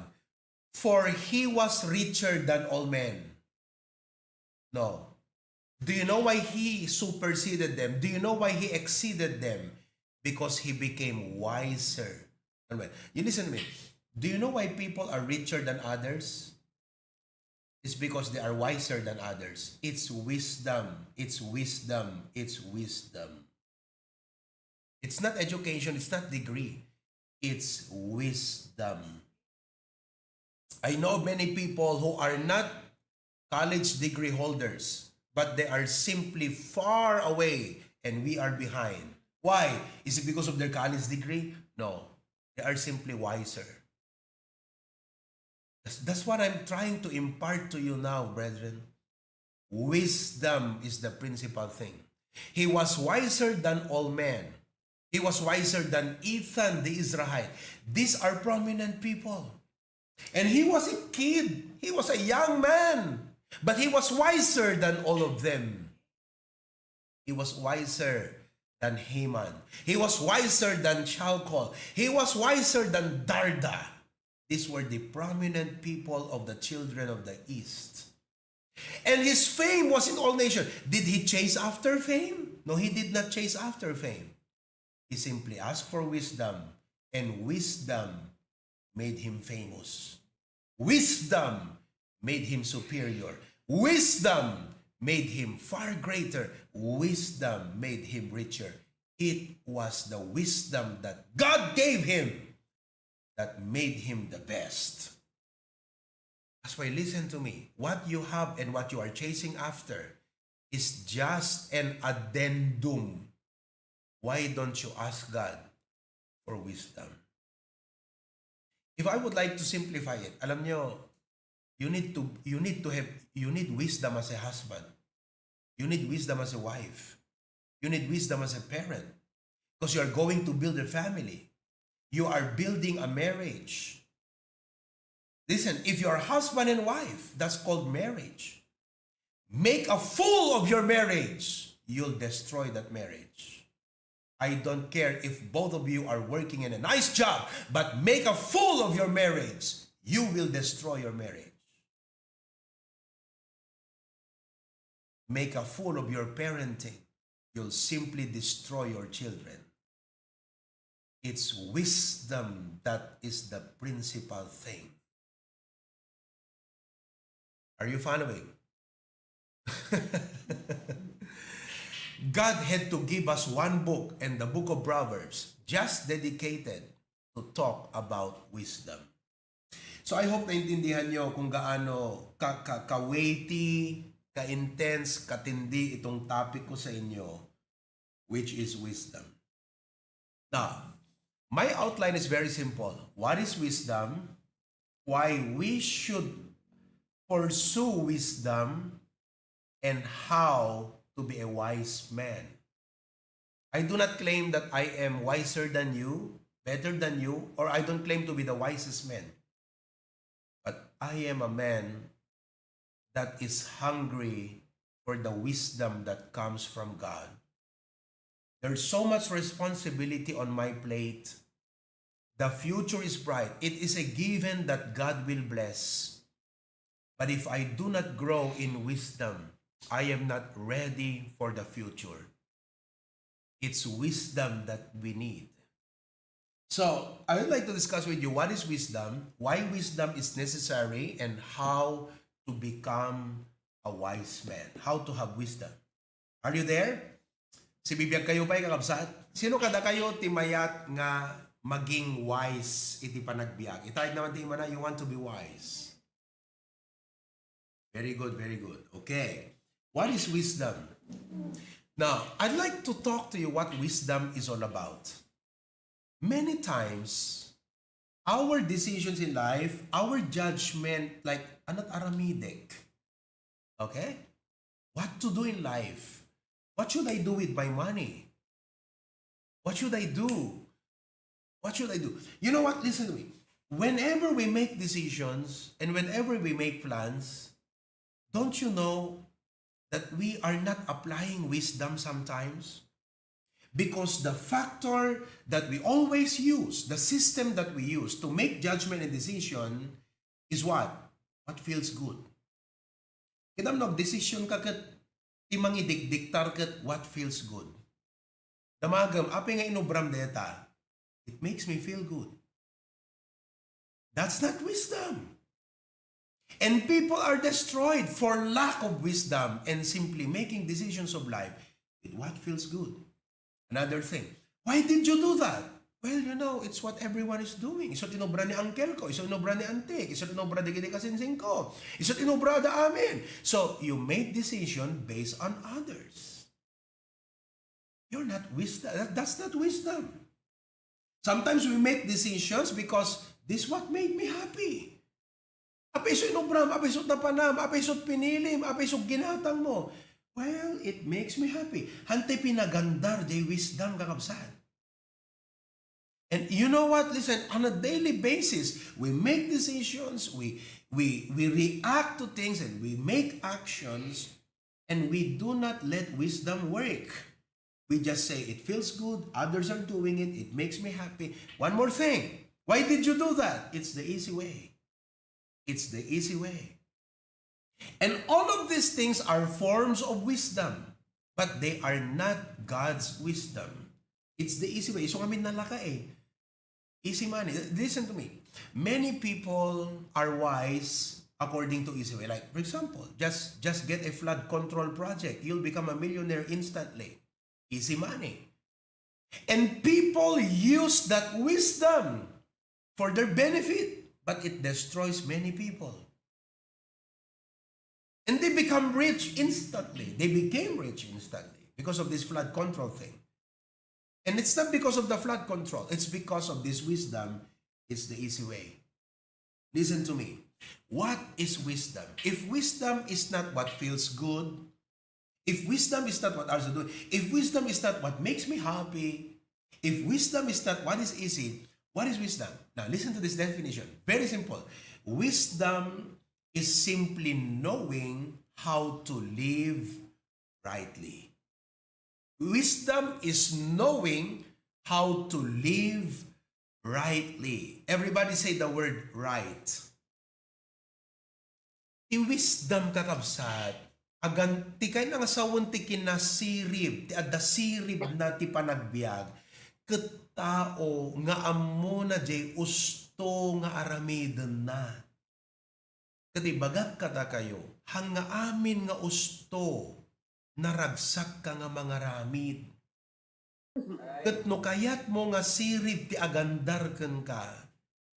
For he was richer than all men. No. Do you know why he superseded them? Do you know why he exceeded them? Because he became wiser. You listen to me. Do you know why people are richer than others? It's because they are wiser than others. It's wisdom. It's wisdom. It's wisdom. It's not education. It's not degree. It's wisdom. I know many people who are not college degree holders, but they are simply far away and we are behind. Why? Is it because of their college degree? No. They are simply wiser. That's what I'm trying to impart to you now, brethren. Wisdom is the principal thing. He was wiser than all men. He was wiser than Ethan the Israelite. These are prominent people. And he was a kid. He was a young man. But he was wiser than all of them. He was wiser than Haman. He was wiser than Chalcol. He was wiser than Darda. These were the prominent people of the children of the East. And his fame was in all nations. Did he chase after fame? No, he did not chase after fame. He simply asked for wisdom, and wisdom made him famous. Wisdom made him superior. Wisdom made him far greater. Wisdom made him richer. It was the wisdom that God gave him that made him the best. That's why, listen to me. What you have and what you are chasing after is just an addendum. Why don't you ask God for wisdom? If I would like to simplify it, alam nyo, you need wisdom as a husband. You need wisdom as a wife. You need wisdom as a parent. Because you are going to build a family. You are building a marriage. Listen, if you are husband and wife, that's called marriage. Make a fool of your marriage, you'll destroy that marriage. I don't care if both of you are working in a nice job, but make a fool of your marriage, you will destroy your marriage. Make a fool of your parenting, you'll simply destroy your children. It's wisdom that is the principal thing. Are you following? God had to give us one book, and the book of Proverbs, just dedicated to talk about wisdom. So I hope naintindihan nyo kung gaano ka-weighty, ka-intense, katindi itong topic ko sa inyo, which is wisdom. Now, my outline is very simple. What is wisdom? Why we should pursue wisdom, and how to be a wise man. I do not claim that I am wiser than you, better than you, or I don't claim to be the wisest man. But I am a man that is hungry for the wisdom that comes from God. There's so much responsibility on my plate. The future is bright. It is a given that God will bless. But if I do not grow in wisdom, I am not ready for the future. It's wisdom that we need. So, I would like to discuss with you what is wisdom, why wisdom is necessary, and how to become a wise man. How to have wisdom. Are you there? Si bibiyag kayo ba'y kakabsat? Sino kada kayo timayat nga maging wise iti panagbiag? Itayag naman ti na, you want to be wise. Very good, very good. Okay. What is wisdom? Now, I'd like to talk to you what wisdom is all about. Many times, our decisions in life, our judgment, like, anat aramidek. Okay? What to do in life? What should I do with my money? What should I do? What should I do? You know what? Listen to me. Whenever we make decisions and whenever we make plans, don't you know that we are not applying wisdom sometimes? Because the factor that we always use, the system that we use to make judgment and decision is what? What feels good. Kinam decision ka kat timang idikdiktar kat what feels good. Damagam, api nga inubram deta, it makes me feel good. That's not wisdom. And people are destroyed for lack of wisdom and simply making decisions of life with what feels good. Another thing, why did you do that? Well, you know, it's what everyone is doing. Isot inobra ni uncle ko, isot inobra ni auntie, isot inobra di kini kasinsing ko, isot inobra da amin. So, you made decision based on others. You're not wisdom. That's not wisdom. Sometimes we make decisions because this is what made me happy. Apisod inobram, apisod na panam, apisod pinilim, apisod ginatang mo. Well, it makes me happy. Hante pinagandar, jay wisdom kakabsat. And you know what? Listen, on a daily basis, we make decisions, we react to things, and we make actions, and we do not let wisdom work. We just say, it feels good, others are doing it, it makes me happy. One more thing. Why did you do that? It's the easy way. It's the easy way. And all of these things are forms of wisdom, but they are not God's wisdom. It's the easy way. So kami nalaka eh. Easy money. Listen to me. Many people are wise according to easy way. Like, for example, just get a flood control project. You'll become a millionaire instantly. Easy money. And people use that wisdom for their benefit, but it destroys many people. And they become rich instantly. They became rich instantly because of this flood control thing. And it's not because of the flood control. It's because of this wisdom. It's the easy way. Listen to me. What is wisdom? If wisdom is not what feels good, if wisdom is not what others are doing, if wisdom is not what makes me happy, if wisdom is not what is easy, what is wisdom? Now listen to this definition. Very simple. Wisdom is simply knowing how to live rightly. Wisdom is knowing how to live rightly. Everybody say the word right. Wisdom kakabsat, agan ti kay nga sawon ti kinasirib, ti adda sirib na ti panagbiag, ket tao nga ammo na jay usto nga aramiden na. Kati bagat kata kayo, hanga amin nga usto naragsak ka nga mga ramid. Kat no kayat mo nga sirib ti agandar ken ka,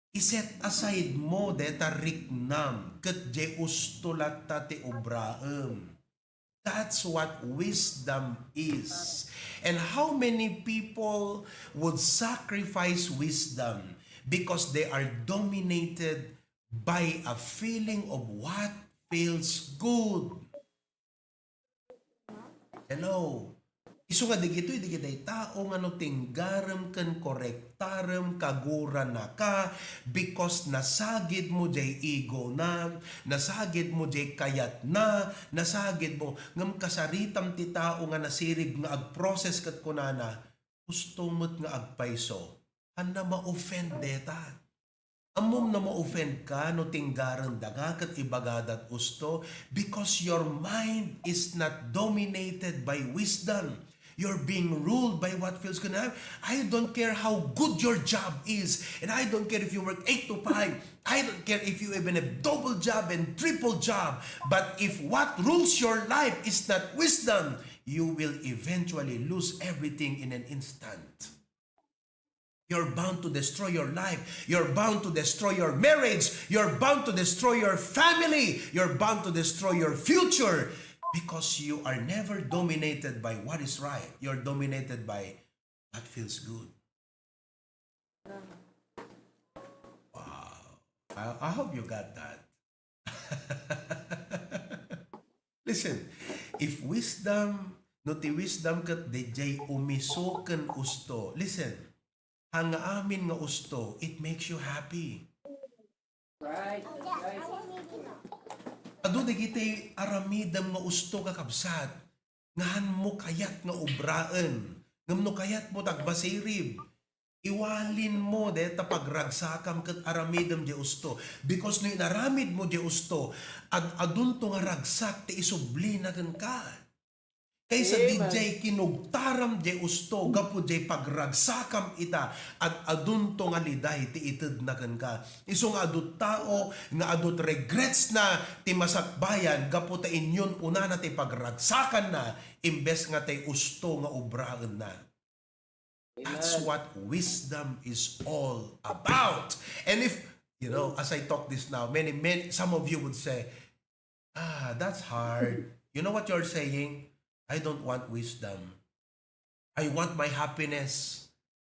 iset aside mo deta riknam, kat je ustulat ta ti obraem. That's what wisdom is. And how many people would sacrifice wisdom because they are dominated by a feeling of what feels good. Hello. Isu nga digito'y digitay tao nga no tinggarem ken korektarem kagura na ka because nasagid mo jay ego na, nasagid mo jay kayat na, nasagid mo ngam kasaritam ti tao nga nasirib nga ag-process kat kunana, gusto mo't nga agpaiso. Handa ma-offend deta. Amom na ma-offend ka no tinggaran daga kat ibagadat usto because your mind is not dominated by wisdom. You're being ruled by what feels good. I don't care how good your job is. And I don't care if you work 8 to 5. I don't care if you even have double job and triple job. But if what rules your life is not wisdom, you will eventually lose everything in an instant. You're bound to destroy your life. You're bound to destroy your marriage. You're bound to destroy your family. You're bound to destroy your future. Because you are never dominated by what is right. You're dominated by what feels good. Wow. I hope you got that. Listen, if wisdom, no ti wisdom kat DJ umisoken usto. Listen, hanga amin nga usto, it makes you happy. Right. Ado di kita'y aramidam nga usto kakabsat. Ngahan mo kayat nga ubraan. Ngam no kayat mo tagbasirib. Iwalin mo de pagragsakam kat aramidam di usto. Because no inaramid mo di usto, adun to nga ragsak ti isubli na ka. Kaysa DJ kinugtaram di usto, gapo di pagragsakam ita, at adun to nga liday ti ited na ka. Iso nga adut tao, nga adut regrets na ti masakbayan, gapo ta inyon una na ti pagragsakan na, imbes nga ti usto nga ubraan na. That's what wisdom is all about. And if, you know, as I talk this now, some of you would say, that's hard. You know what you're saying? I don't want wisdom. I want my happiness.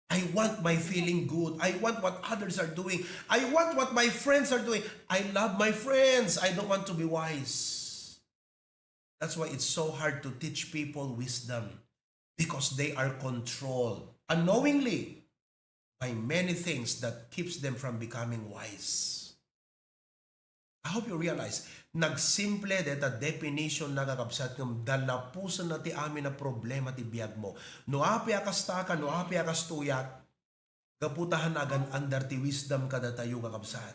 I want my feeling good. I want what others are doing. I want what my friends are doing. I love my friends. I don't want to be wise. That's why it's so hard to teach people wisdom, because they are controlled unknowingly by many things that keeps them from becoming wise. I hope you realize, nagsimple deta definition na kakabsat ng dalapusan na ti amin na problema ti biyag mo. No api akastaka, no api akastuyak, gaputahan agan under ti wisdom kada tayo kakabsat.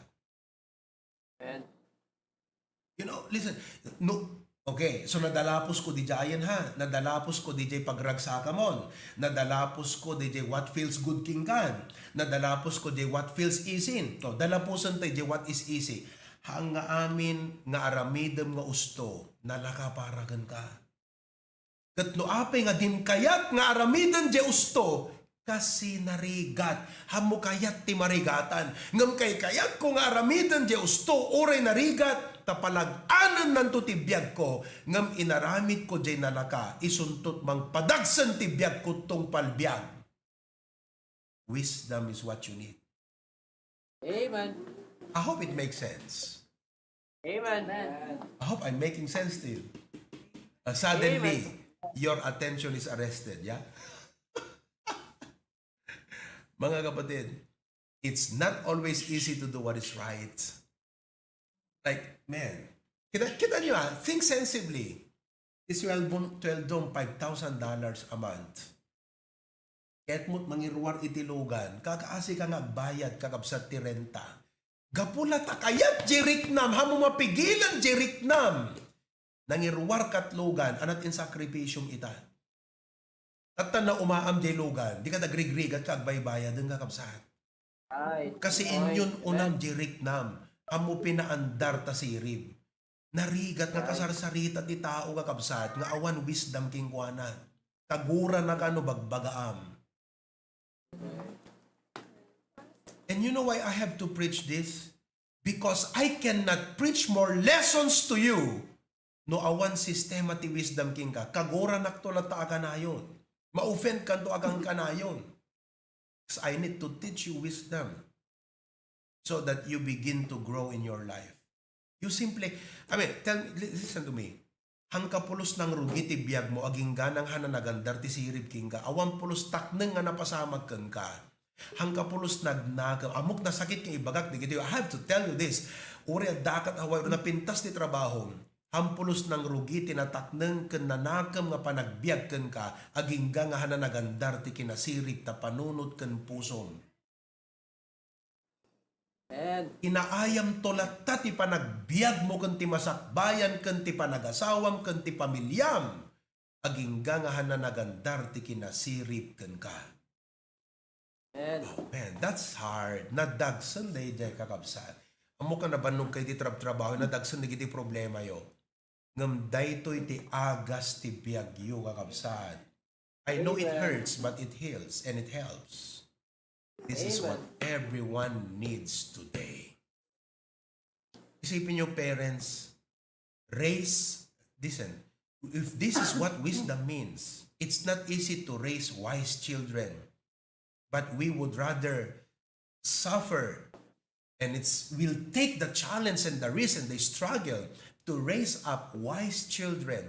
And You know, listen, no, okay, so nadalapos ko di jayan ha, nadalapos ko di jay pagragsaka mon, nadalapos ko di jay what feels good kingkan, nadalapos ko di what feels easy. So, dalapusan tayo di what is easy. Hanga amin nga aramidem nga usto, nalakaparagan ka. Kat no apay nga din kayat nga aramidem je usto, kasi narigat. Hamo kayat ti marigatan. Ngam kay kayat ko nga aramidem je usto, oray narigat, tapalag-anan nanto ti biyag ko, ngam inaramid ko jay nalaka, isuntot mang padagsan ti biyag ko tong palbiyag. Wisdom is what you need. amen. I hope it makes sense. Amen. I hope I'm making sense to you. Suddenly, your attention is arrested, yeah? Mga kapatid, it's not always easy to do what is right. Like, man, kita nyo think sensibly. It's $12 $5,000 a month. Ket mo't mangiruar itilugan, kakaasi ka nga bayad kakabsat ti renta. Gapula takayat jeriknam, hamo mapigilan jeriknam. Nangiruar katlugan, anat in sakripisyong ita. At na umaam jelugan, di ka nagrigrig at kagbaybayad ng kakabsat. Right. Kasi inyon unang jeriknam, hamo pinaandar ta sirib. Narigat nga kasarsarita ti tao nga kabsat, nga awan wisdom king kuana. Kagura na kano bagbagaam. And you know why I have to preach this? Because I cannot preach more lessons to you no awan sistema ti wisdom king ka. Kagura nakto ta kanayon. Ma-offend kanto agang kanayon. Because I need to teach you wisdom so that you begin to grow in your life. You simply, listen to me. Hangkapulos ng rugi ti biyag mo aging ganang hananagandar ti sirib king ka. Awan pulos takneng nga napasamag ken ka. Hangkapulos nagnagaw. Amok na sakit kang ibagak. I have to tell you this. Uri dakat away na pintas ti trabaho. Hampulos ng rugi tinatakneng ken nanakam nga panagbiag ken ka. Aging nga hananagandar ti kinasirib ta panunot ken pusom. And Inaayam tolat ta ti panagbiag mo ken ti masakbayan ken ti panagasawam ken ti pamilyam. Aging nga hananagandar ti kinasirib ken ka. Oh man, that's hard. Nadagsan day jay kakabsat. Amo ka nabanong kay ti trabaho, nadagsan na giti problema yo. Ngam daytoy ti agas ti biagyo kakabsat. I know it hurts, but it heals and it helps. This is what everyone needs today. Isipin nyo parents, listen, if this is what wisdom means, it's not easy to raise wise children. But we would rather suffer, and we'll take the challenge and the risk and the struggle to raise up wise children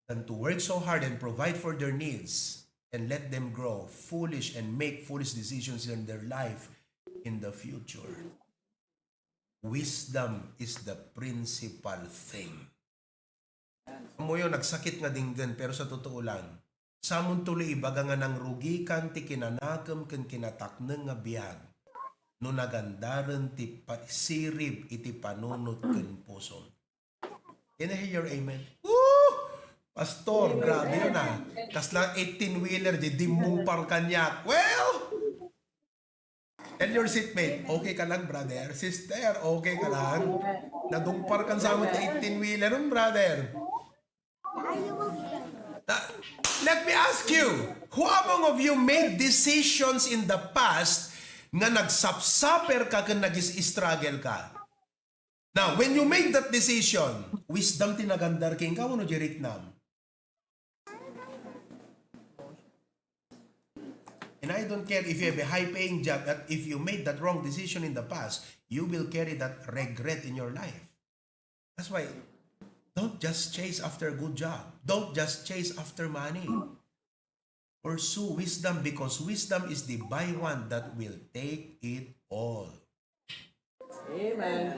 than to work so hard and provide for their needs and let them grow foolish and make foolish decisions in their life in the future. Wisdom is the principal thing. Mo yun, nagsakit nga dinggan, pero sa totoo lang, samon tuloy ibaga nga ng rugikan ti kinanakam ken kinatakneng nga biyag no nagandaran ti sirib iti panunot ken puso. Can I hear your amen? Woo! Pastor, grabe yun ah. Kaslang 18-wheeler, di dimong par kanyak. Well, tell your seatmate, okay ka lang brother. Sister, okay ka lang. Nadumpar kan sa amon ti 18-wheeler, brother. Let me ask you, who among of you made decisions in the past nga nagsapsaper ka kung nag-struggle ka? Now, when you made that decision, wisdom tinagandar king ka, ano jirik nam? And I don't care if you have a high-paying job, that if you made that wrong decision in the past, you will carry that regret in your life. That's why, don't just chase after a good job. Don't just chase after money. Pursue wisdom because wisdom is the by one that will take it all. Amen.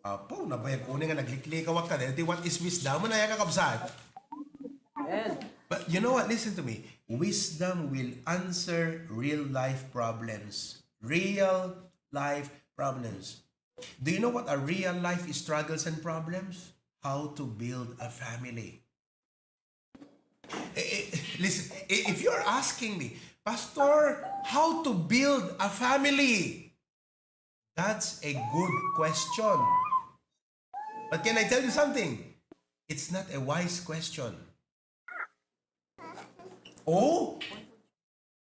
Apo, nabayag ko nga nagliklikawak ka. What is wisdom? Manaya ka kabsat. Amen. But you know what? Listen to me. Wisdom will answer real life problems. Real life problems. Do you know what are real life struggles and problems? How to build a family. Listen, if you're asking me, Pastor, how to build a family? That's a good question. But can I tell you something? It's not a wise question. Oh,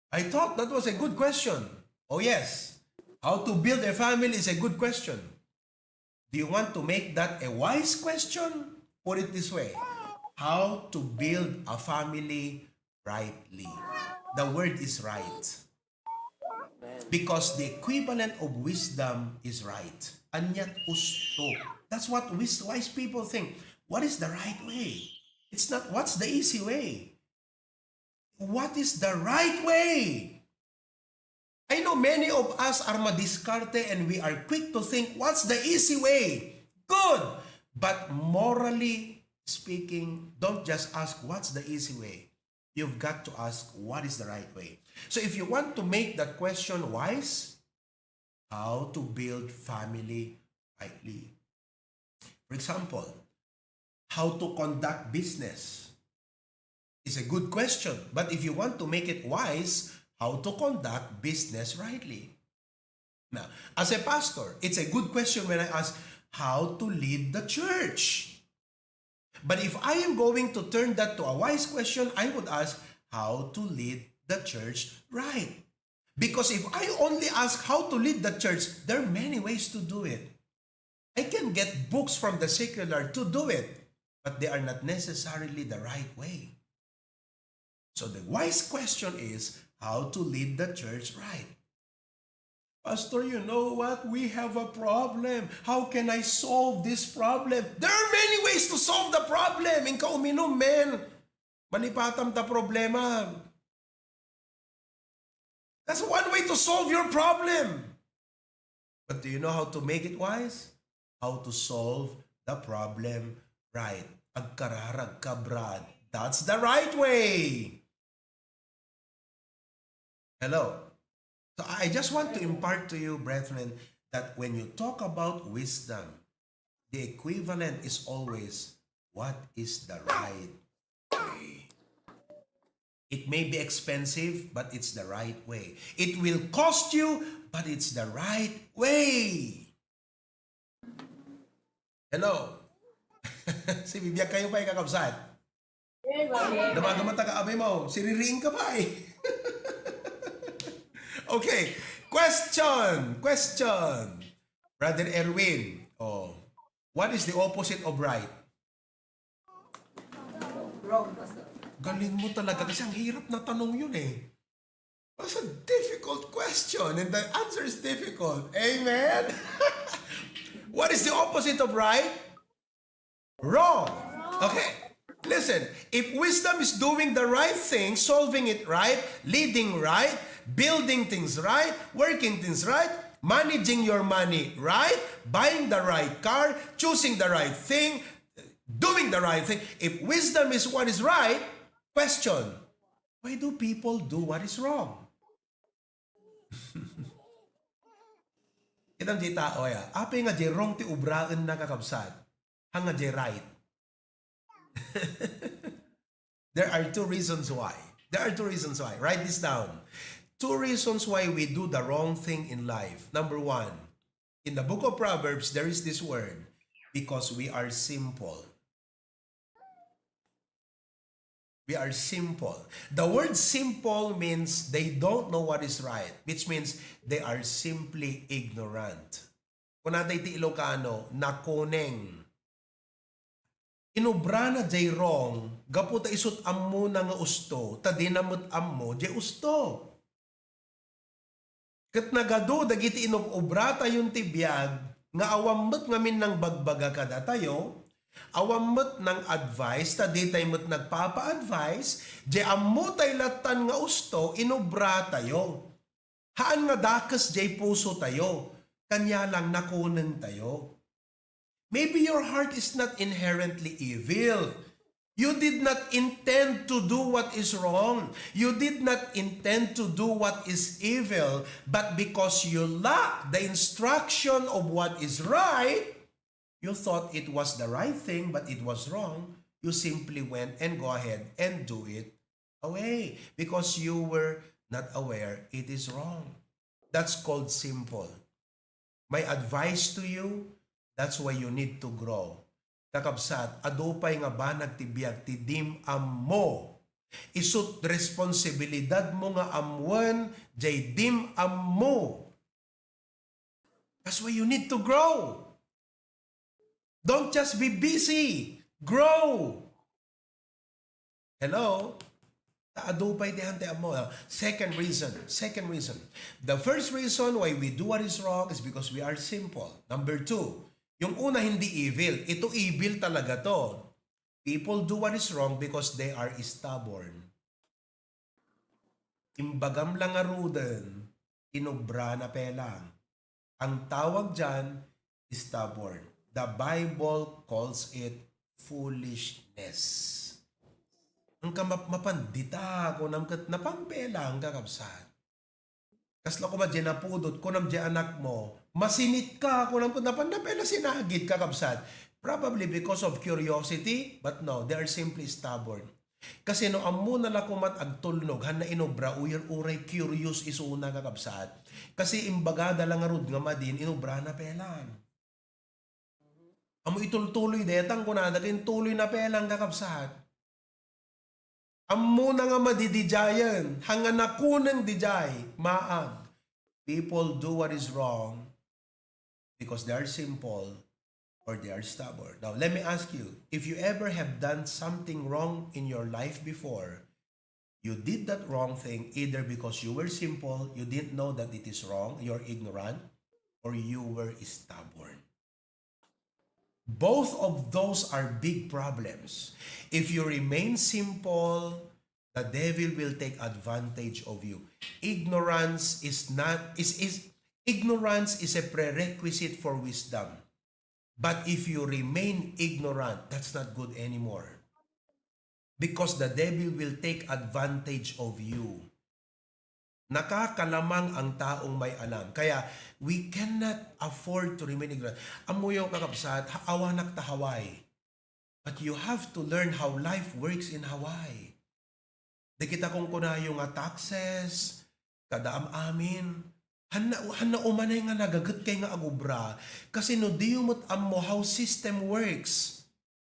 I thought that was a good question. Oh yes, how to build a family is a good question. Do you want to make that a wise question? Put it this way. How to build a family rightly. The word is right. Because the equivalent of wisdom is right. Anyat usto. That's what wise people think. What is the right way? It's not what's the easy way. What is the right way? I know many of us are madiskarte and we are quick to think, what's the easy way? Good. But morally speaking, don't just ask, what's the easy way? You've got to ask, what is the right way? So if you want to make that question wise, how to build family rightly. For example, how to conduct business is a good question. But if you want to make it wise, how to conduct business rightly. Now, as a pastor, it's a good question when I ask, how to lead the church. But if I am going to turn that to a wise question, I would ask how to lead the church right. Because if I only ask how to lead the church, there are many ways to do it. I can get books from the secular to do it, but they are not necessarily the right way. So the wise question is how to lead the church right. Pastor, you know what? We have a problem. How can I solve this problem? There are many ways to solve the problem. Ingka uminom, men. Manipatam ta problema. That's one way to solve your problem. But do you know how to make it wise? How to solve the problem right. Agkararag ka, Brad. That's the right way. Hello. So I just want to impart to you, brethren, that when you talk about wisdom, the equivalent is always, what is the right way? It may be expensive, but it's the right way. It will cost you, but it's the right way. Hello? Si bibiyag kayo pa kakabsat. Damagamat ka-abay mo. Siririing ka pa eh. Okay, question. Brother Erwin, what is the opposite of right? Wrong, Pastor. Galing mo talaga kasi ang hirap na tanong yun eh. That's a difficult question and the answer is difficult. Amen? What is the opposite of right? Wrong. Okay, listen. If wisdom is doing the right thing, solving it right, leading right, building things right, working things right, managing your money right, buying the right car, choosing the right thing, doing the right thing. If wisdom is what is right, question, why do people do what is wrong? Kitang di tao ya. Api nga di wrong ti ubraan na kakabsat. Hanga di right. There are two reasons why. Write this down. Two reasons why we do the wrong thing in life. Number one, in the book of Proverbs, there is this word, because we are simple. We are simple. The word simple means they don't know what is right, which means they are simply ignorant. Kung natin iti Ilocano, nakuneng. Inubra na jay wrong, gaputa isut ammo na nga usto, ta dinamot ammo jay usto. Kat nagado dagiti inubra tayong tibiyag, nga awamot ngamin ng bagbaga kada tayo, awamot ng advice, ta di tayo mo't nagpapa-advice, jay ammo tay latan nga usto, inubra tayo. Haan nga dakas jay puso tayo, kanya lang nakunan tayo. Maybe your heart is not inherently evil. You did not intend to do what is wrong. You did not intend to do what is evil, but because you lack the instruction of what is right, you thought it was the right thing, but it was wrong. You simply went and go ahead and do it away because you were not aware it is wrong. That's called simple. My advice to you, that's why you need to grow. Kakabsat, adupay nga ba nagtibiyag ti dim ammo. Isut responsibilidad mo nga amwan, jay dim ammo. That's why you need to grow. Don't just be busy. Grow. Hello? Adupay ti hante ammo. Second reason. The first reason why we do what is wrong is because we are simple. Number two, yung una hindi evil. Ito evil talaga to. People do what is wrong because they are stubborn. Imbagam lang arudan, inubra na pelang. Ang tawag dyan, stubborn. The Bible calls it foolishness. Ang mapandita ko napangpelang kakabsat. Kasla ko ba dyan napudot, kunam dyan anak mo, masinit ka, kunam ko napandapela sinagit kakabsat. Probably because of curiosity, but no, they are simply stubborn. Kasi no, ammo na lakumat agtulnog, han na inobra, uray curious isuna kakabsat. Kasi imbaga dalang arud nga madin, inobra na pelan. Amo itultuloy detang kunada kin tuloy na pelang kakabsat. Amo na nga madidijayan, hanga nakunang dijay, maag. People do what is wrong because they are simple or they are stubborn. Now, let me ask you, if you ever have done something wrong in your life before, you did that wrong thing either because you were simple, you didn't know that it is wrong, you're ignorant, or you were stubborn. Both of those are big problems. If you remain simple, the devil will take advantage of you. Ignorance is ignorance is a prerequisite for wisdom. But if you remain ignorant, that's not good anymore. Because the devil will take advantage of you. Nakakalamang ang taong may alam. Kaya, we cannot afford to remain ignorant. Amuyo kakabsat, awanak ta Hawaii. But you have to learn how life works in Hawaii. Di kita kung kunayo nga taxes, kadaam amin, hana umanay nga nagagat kay nga agubra. Kasi no di umot ammo how system works.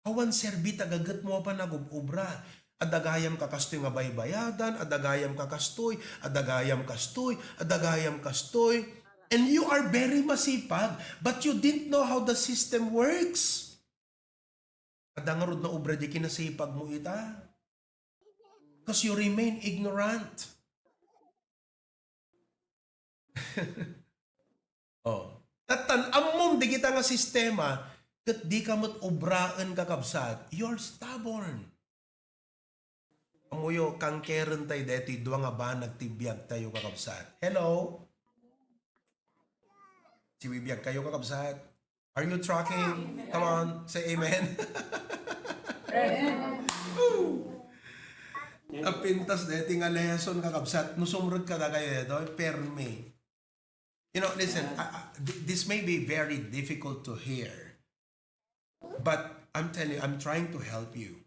Hawan serbi tagagat mo pa nagubra. Adagayam kakastoy nga baybayadan, adagayam kakastoy, adagayam kastoy, adagayam kastoy. And you are very masipag, but you didn't know how the system works. Adangarod na ubra di kinasipag mo ita. Because you remain ignorant. Oh. Tan-amom di kita nga sistema, kat di ka mo't obraan kakabsat, you're stubborn. Amuyo, kang keren tayo deti, duwa nga ba nagtibiyag tayo kakabsat? Hello? Si bibiyag kayo kakabsat? Are you tracking? Come on, say amen. Napintas deti nga lesson kakabsat, nusumrod ka na kayo ito, perme. You know, listen, this may be very difficult to hear, but I'm telling you, I'm trying to help you.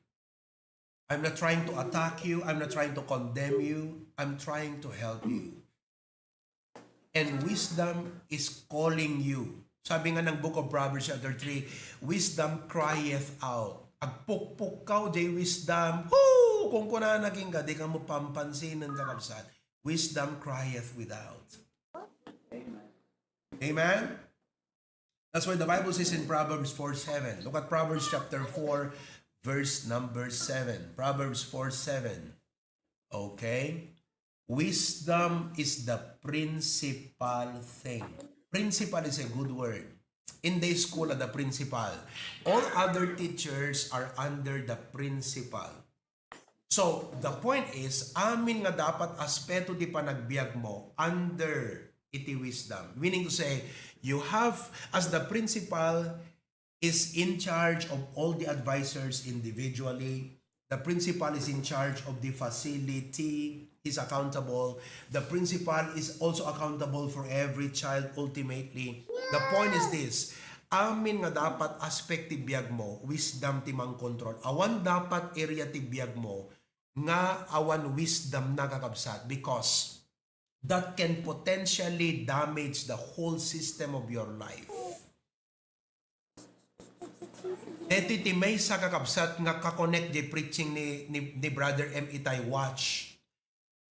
I'm not trying to attack you. I'm not trying to condemn you. I'm trying to help you. And wisdom is calling you. Sabi nga ng Book of Proverbs chapter 3, wisdom crieth out. Agpukpuk ka, jay wisdom. Woo! Kung kuna naging ka, di ka mo pampansinan kakabsat. Wisdom crieth without. Amen? That's why the Bible says in Proverbs 4:7. Look at Proverbs chapter 4, verse number 7. Proverbs 4:7. Okay? Wisdom is the principal thing. Principal is a good word. In the school, the principal. All other teachers are under the principal. So, the point is, amin nga dapat aspeto di panagbiag mo under iti wisdom. Meaning to say, you have, as the principal, is in charge of all the advisors individually. The principal is in charge of the facility. He's accountable. The principal is also accountable for every child ultimately. The point is this, amin nga dapat aspect ti biyag mo, wisdom ti mang control. Awan dapat area ti biyag mo, nga awan wisdom na kakabsat because that can potentially damage the whole system of your life. Dito ti may sa kakabsat nga kakonect di preaching ni Brother M. Itay watch.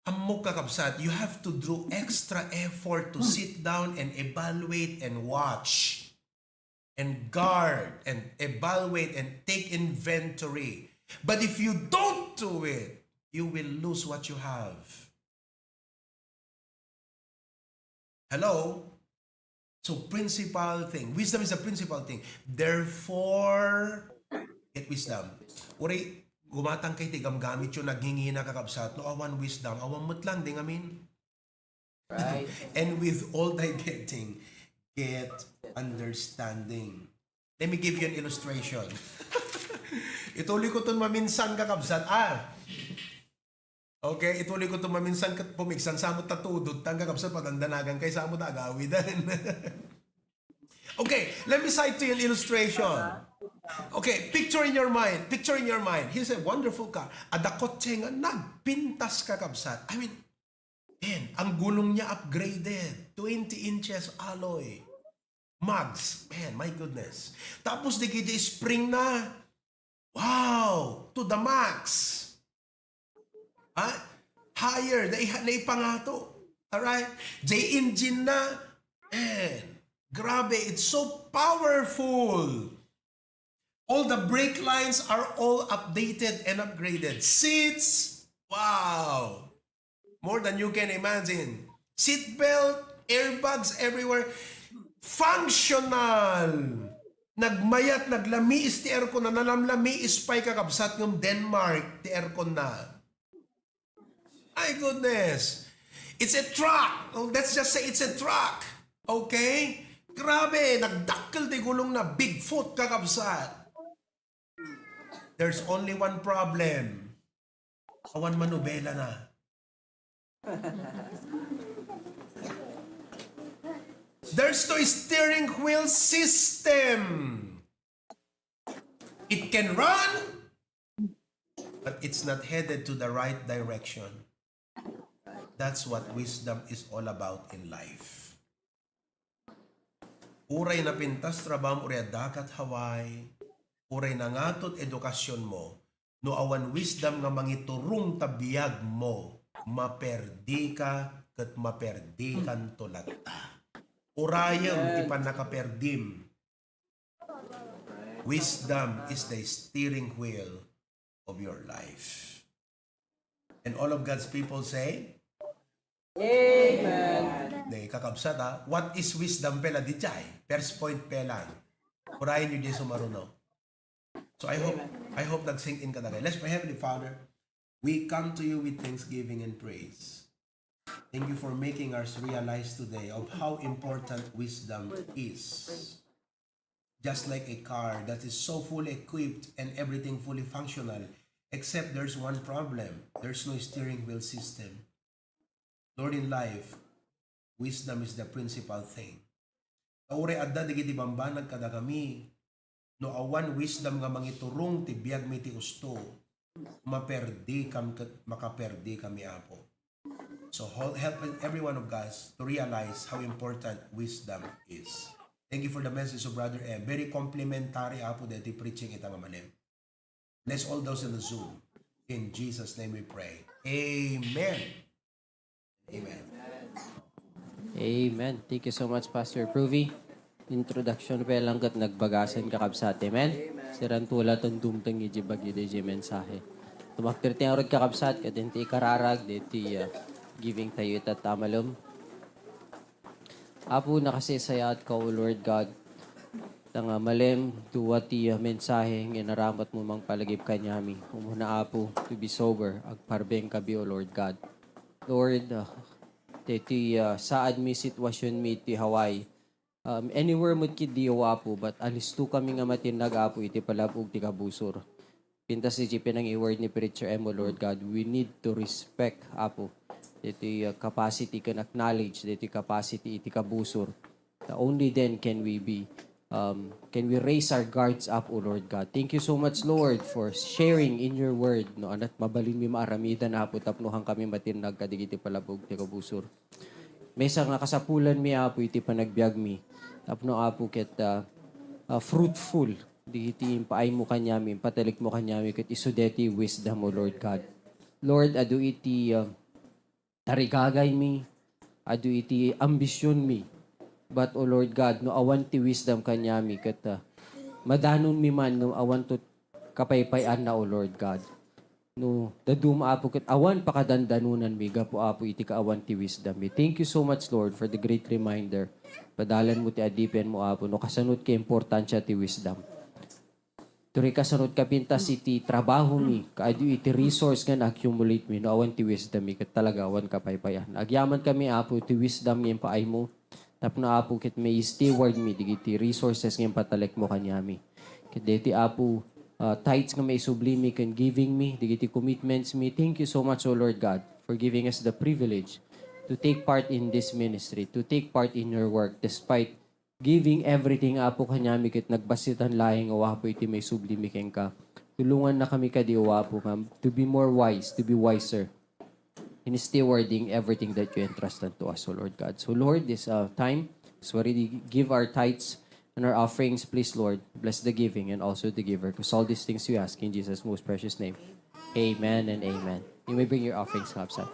Ammo kakabsat, you have to do extra effort to sit down and evaluate and watch and guard and evaluate and take inventory. But if you don't do it, you will lose what you have. Hello? So, principal thing. Wisdom is a principal thing. Therefore, get wisdom. Uri, gumatang kay tigam gamit yung naghingi na kakabsat. No, awan wisdom. Awan mutlang, ding amin. Right. And with all thy getting, get understanding. Let me give you an illustration. Ituloy ko itong maminsan kakabsat. Okay, ituloy ko ito maminsan pumiksan sa mo tatudot tang kakabsat patandanagan kay sa mo tagawidan. Okay, let me cite to you an illustration. Okay, picture in your mind. Here's a wonderful car. Ada kotse nga nagpintas kakabsat. I mean, man, ang gulong niya upgraded. 20 inches alloy. mugs. Man, my goodness. Tapos di kita spring na. Wow! To the max. Ha? Higher. Naipangato. Alright? J-engine na. Man, grabe. It's so powerful. All the brake lines are all updated and upgraded. Seats. Wow. More than you can imagine. Seatbelt, airbags everywhere. Functional. Nagmayat, naglamiis ti aircon na, nalamlamiis pa'y kakabsat ng Denmark, ti aircon na. My goodness. It's a truck. Oh, let's just say it's a truck. Okay? Grabe, nagdakkel ti gulong na Bigfoot kakabsat. There's only one problem. Awan manubela na. There's no steering wheel system. It can run, but it's not headed to the right direction. That's what wisdom is all about in life. Uray na pintas trabam uray dakat Hawaii, uray na ngatot edukasyon mo, no awan wisdom nga mangiturong tabiyag mo, maperdi ka ket maperdi kan tulata. Urayam ipan nakaperdim. Wisdom is the steering wheel of your life. And all of God's people say, Amen. Kakabsat ha. What is wisdom pela di chay? First point pela. Urayan nyo di sumaruno. So I hope nag-sink in ka na kayo. Let's pray. Heavenly Father, we come to you with thanksgiving and praise. Thank you for making us realize today of how important wisdom is. Just like a car that is so fully equipped and everything fully functional, except there's one problem. There's no steering wheel system. Lord, in life, wisdom is the principal thing. Kaure adda digiti bambanag kada kami, no awan wisdom nga mangiturong ti biag mi ti usto, maperdi makaperdi kami apo. So help every one of us to realize how important wisdom is. Thank you for the message of Brother M. Very complimentary apo dati preaching ita mamalim. Bless all those in the Zoom. In Jesus' name we pray. Amen. Amen. Amen. Thank you so much, Pastor Pruvi. Introduction pa lang kat nagbagasan kakabsat. Amen. Sirantula tong dumtang ijibagi de mensahe. Tumaktir tiyang rod kakabsat kat hindi kararag deti giving tayo itat tamalom. Apo nakasisayat ka, O Lord God. Tanga malem duwati mensahe ng inaramat mo mang palagip kanyami. Umuna apo to be sober. Agparbeng kabi, O Lord God. Lord, deti saad mi sitwasyon mi ti Hawaii. Anywhere mo kid di apo, but alisto kami nga matinag apo iti palabog ti kabusor. Pintas si Jipe ng i-word ni Preacher M, O Lord God, we need to respect apo. Diti capacity can acknowledge, diti capacity iti kabusor. Only then can we raise our guards up, O Lord God. Thank you so much, Lord, for sharing in your word. No, anat mabalin mi maaramidan apo tapnuhan kami matinag kadigiti palabog ti kabusor. Mesa nga kasapulan mi apo iti panagbiag mi. Tapno apo ket fruitful. Digiti impaay mo kanyami, patalik mo kanyami ket isudeti wisdom, O Lord God. Lord, adu iti tarigagay mi, adu iti ambisyon mi. But, O Lord God, no awan ti wisdom kanyami ket madanon mi man no awan to kapaypayan na, O Lord God. No, daduma apo ket awan pakadandanunan mi gapo apo iti kaawan ti wisdom mi. Thank you so much, Lord, for the great reminder. Padalan mo ti adipen mo apo no kasanod ti importansya ti wisdom. Turi kasanod ka pintas iti trabaho mi, kaadu iti resource nga na-accumulate mi, no awan ti wisdom mi, kat talaga awan kapaypayan. Agyaman kami apo ti wisdom nga paay mo, tapno apo kit may steward mi, digiti resources nga patalik mo kanyami. Kit deti apo, tithes nga may sublimi kan giving me, digiti commitments me. Thank you so much, O Lord God, for giving us the privilege to take part in this ministry, to take part in your work, despite giving everything apo kanyami kit nagbasitan laing awapo iti may sublimi keng ka. Tulungan na kami kadi awapo kam to be more wise, to be wiser in stewarding everything that you entrusted to us, O Lord God. So Lord, this time, So we already give our tithes and our offerings. Please, Lord, bless the giving and also the giver. Because all these things we ask in Jesus' most precious name. Amen and amen. You may bring your offerings, Kapsat.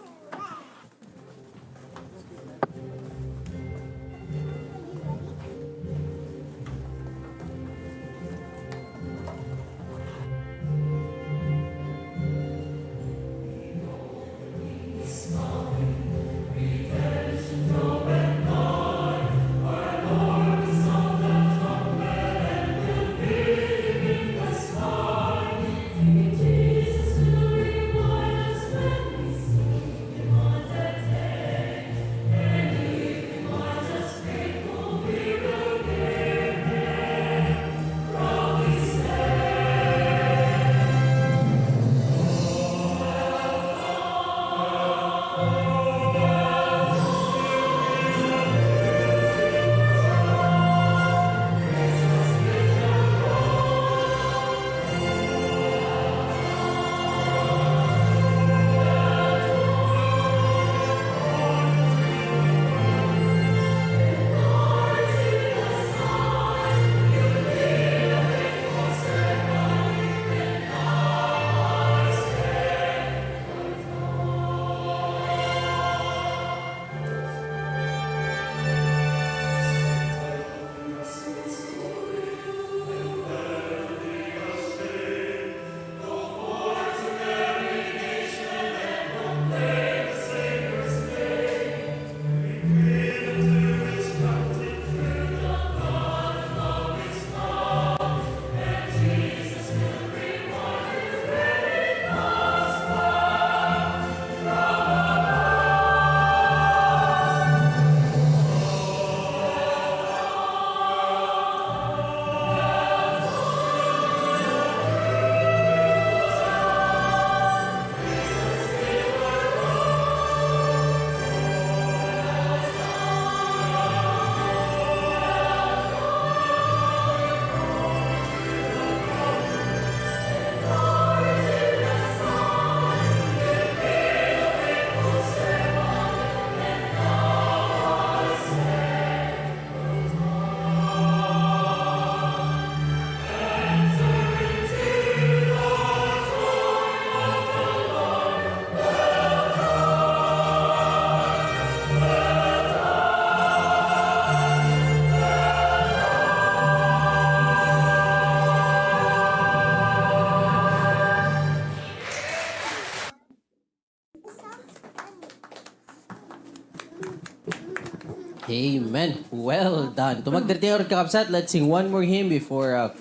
Amen. Well done. Tumagdartiyor ka, Kapsat. Let's sing one more hymn before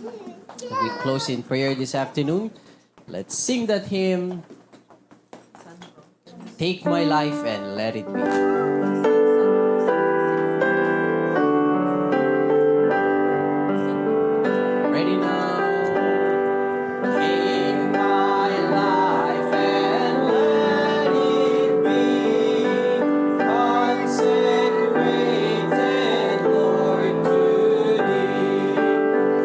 we close in prayer this afternoon. Let's sing that hymn. Take my life and let it be. Ready now? Take my life and let it be consecrated, Lord, to Thee.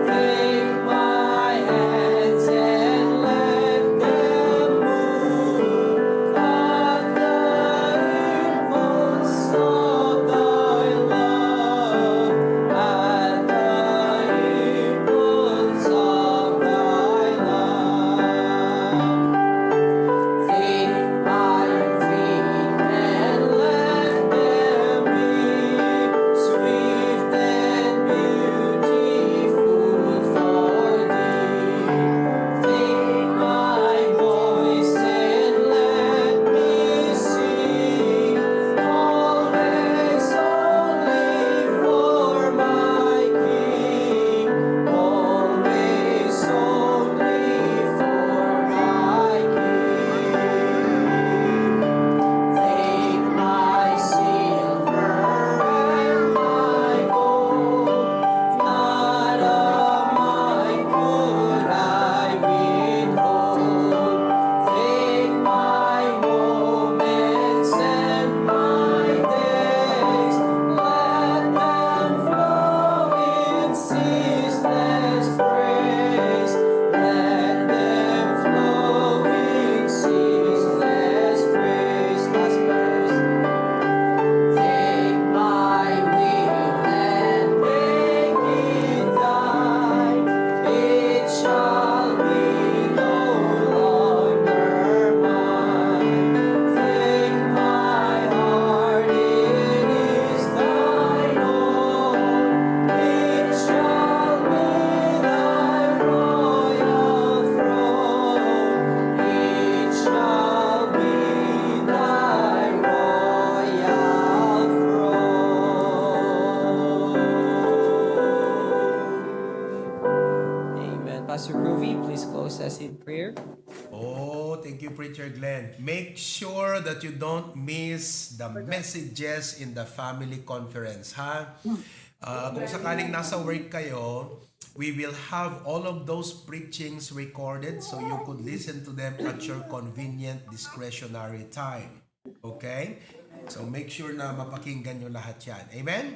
Take my hands and let them move at the impulse close us in prayer? Oh, thank you, Preacher Glenn. Make sure that you don't miss the messages in the family conference, ha? Kung sakaling nasa work kayo, we will have all of those preachings recorded so you could listen to them at your convenient discretionary time. Okay? So make sure na mapakinggan nyo lahat yan. Amen?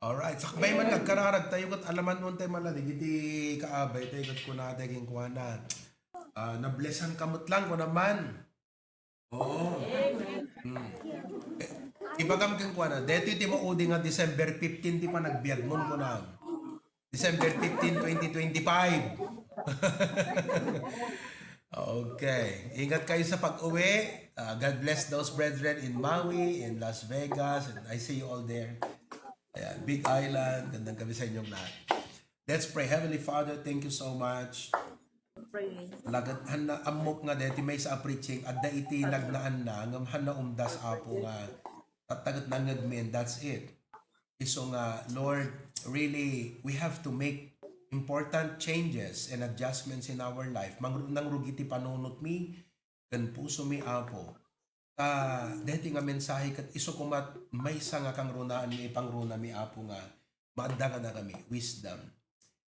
Alright. Sakbay man nagkararag tayo kat alaman nun tayo malalig. Iti kaabay tayo kat kunate king kuha na. Nablessan kamot lang ko naman. Oo. Ibagam kang kuha na. Dito iti maudi nga December 15 di pa nagbiag nun ko na. December 15, 2025. Okay. Ingat kayo sa pag-uwi. God bless those brethren in Maui, in Las Vegas. And I see you all there. Ayan, Big Island. Gandang gabi sa inyong lahat. Let's pray. Heavenly Father, thank you so much. Lagat na amok nga deti may sa preaching adda iti nagnaan na ngam na umdas apo nga tatagat na ngagmen. That's it. So nga, Lord, really, we have to make important changes and adjustments in our life. Nang rugiti panunot mi, kan puso mi apo. Deti nga mensahe kat iso kumat may nga kang runaan mi pangruna mi apo nga maadda ka na kami wisdom.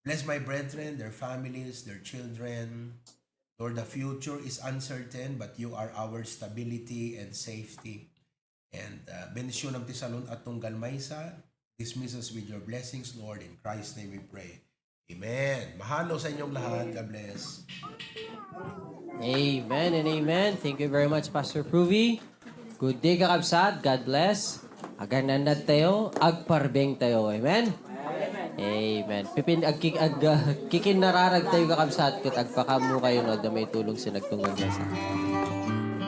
Bless my brethren, their families, their children. Lord, the future is uncertain but you are our stability and safety. And bendisyon ng tisalon at tunggal maysa. Dismiss us with your blessings, Lord. In Christ's name we pray. Amen. Mahalo sa inyong lahat. God bless. Amen and amen. Thank you very much, Pastor Pruvi. Good day, kakabsat. God bless. Agananad tayo, agparbeng tayo. Amen? Amen. Kikin nararag tayo kakabsat, kat agpakamu kayo no, da may tulong sa nagtunggal sa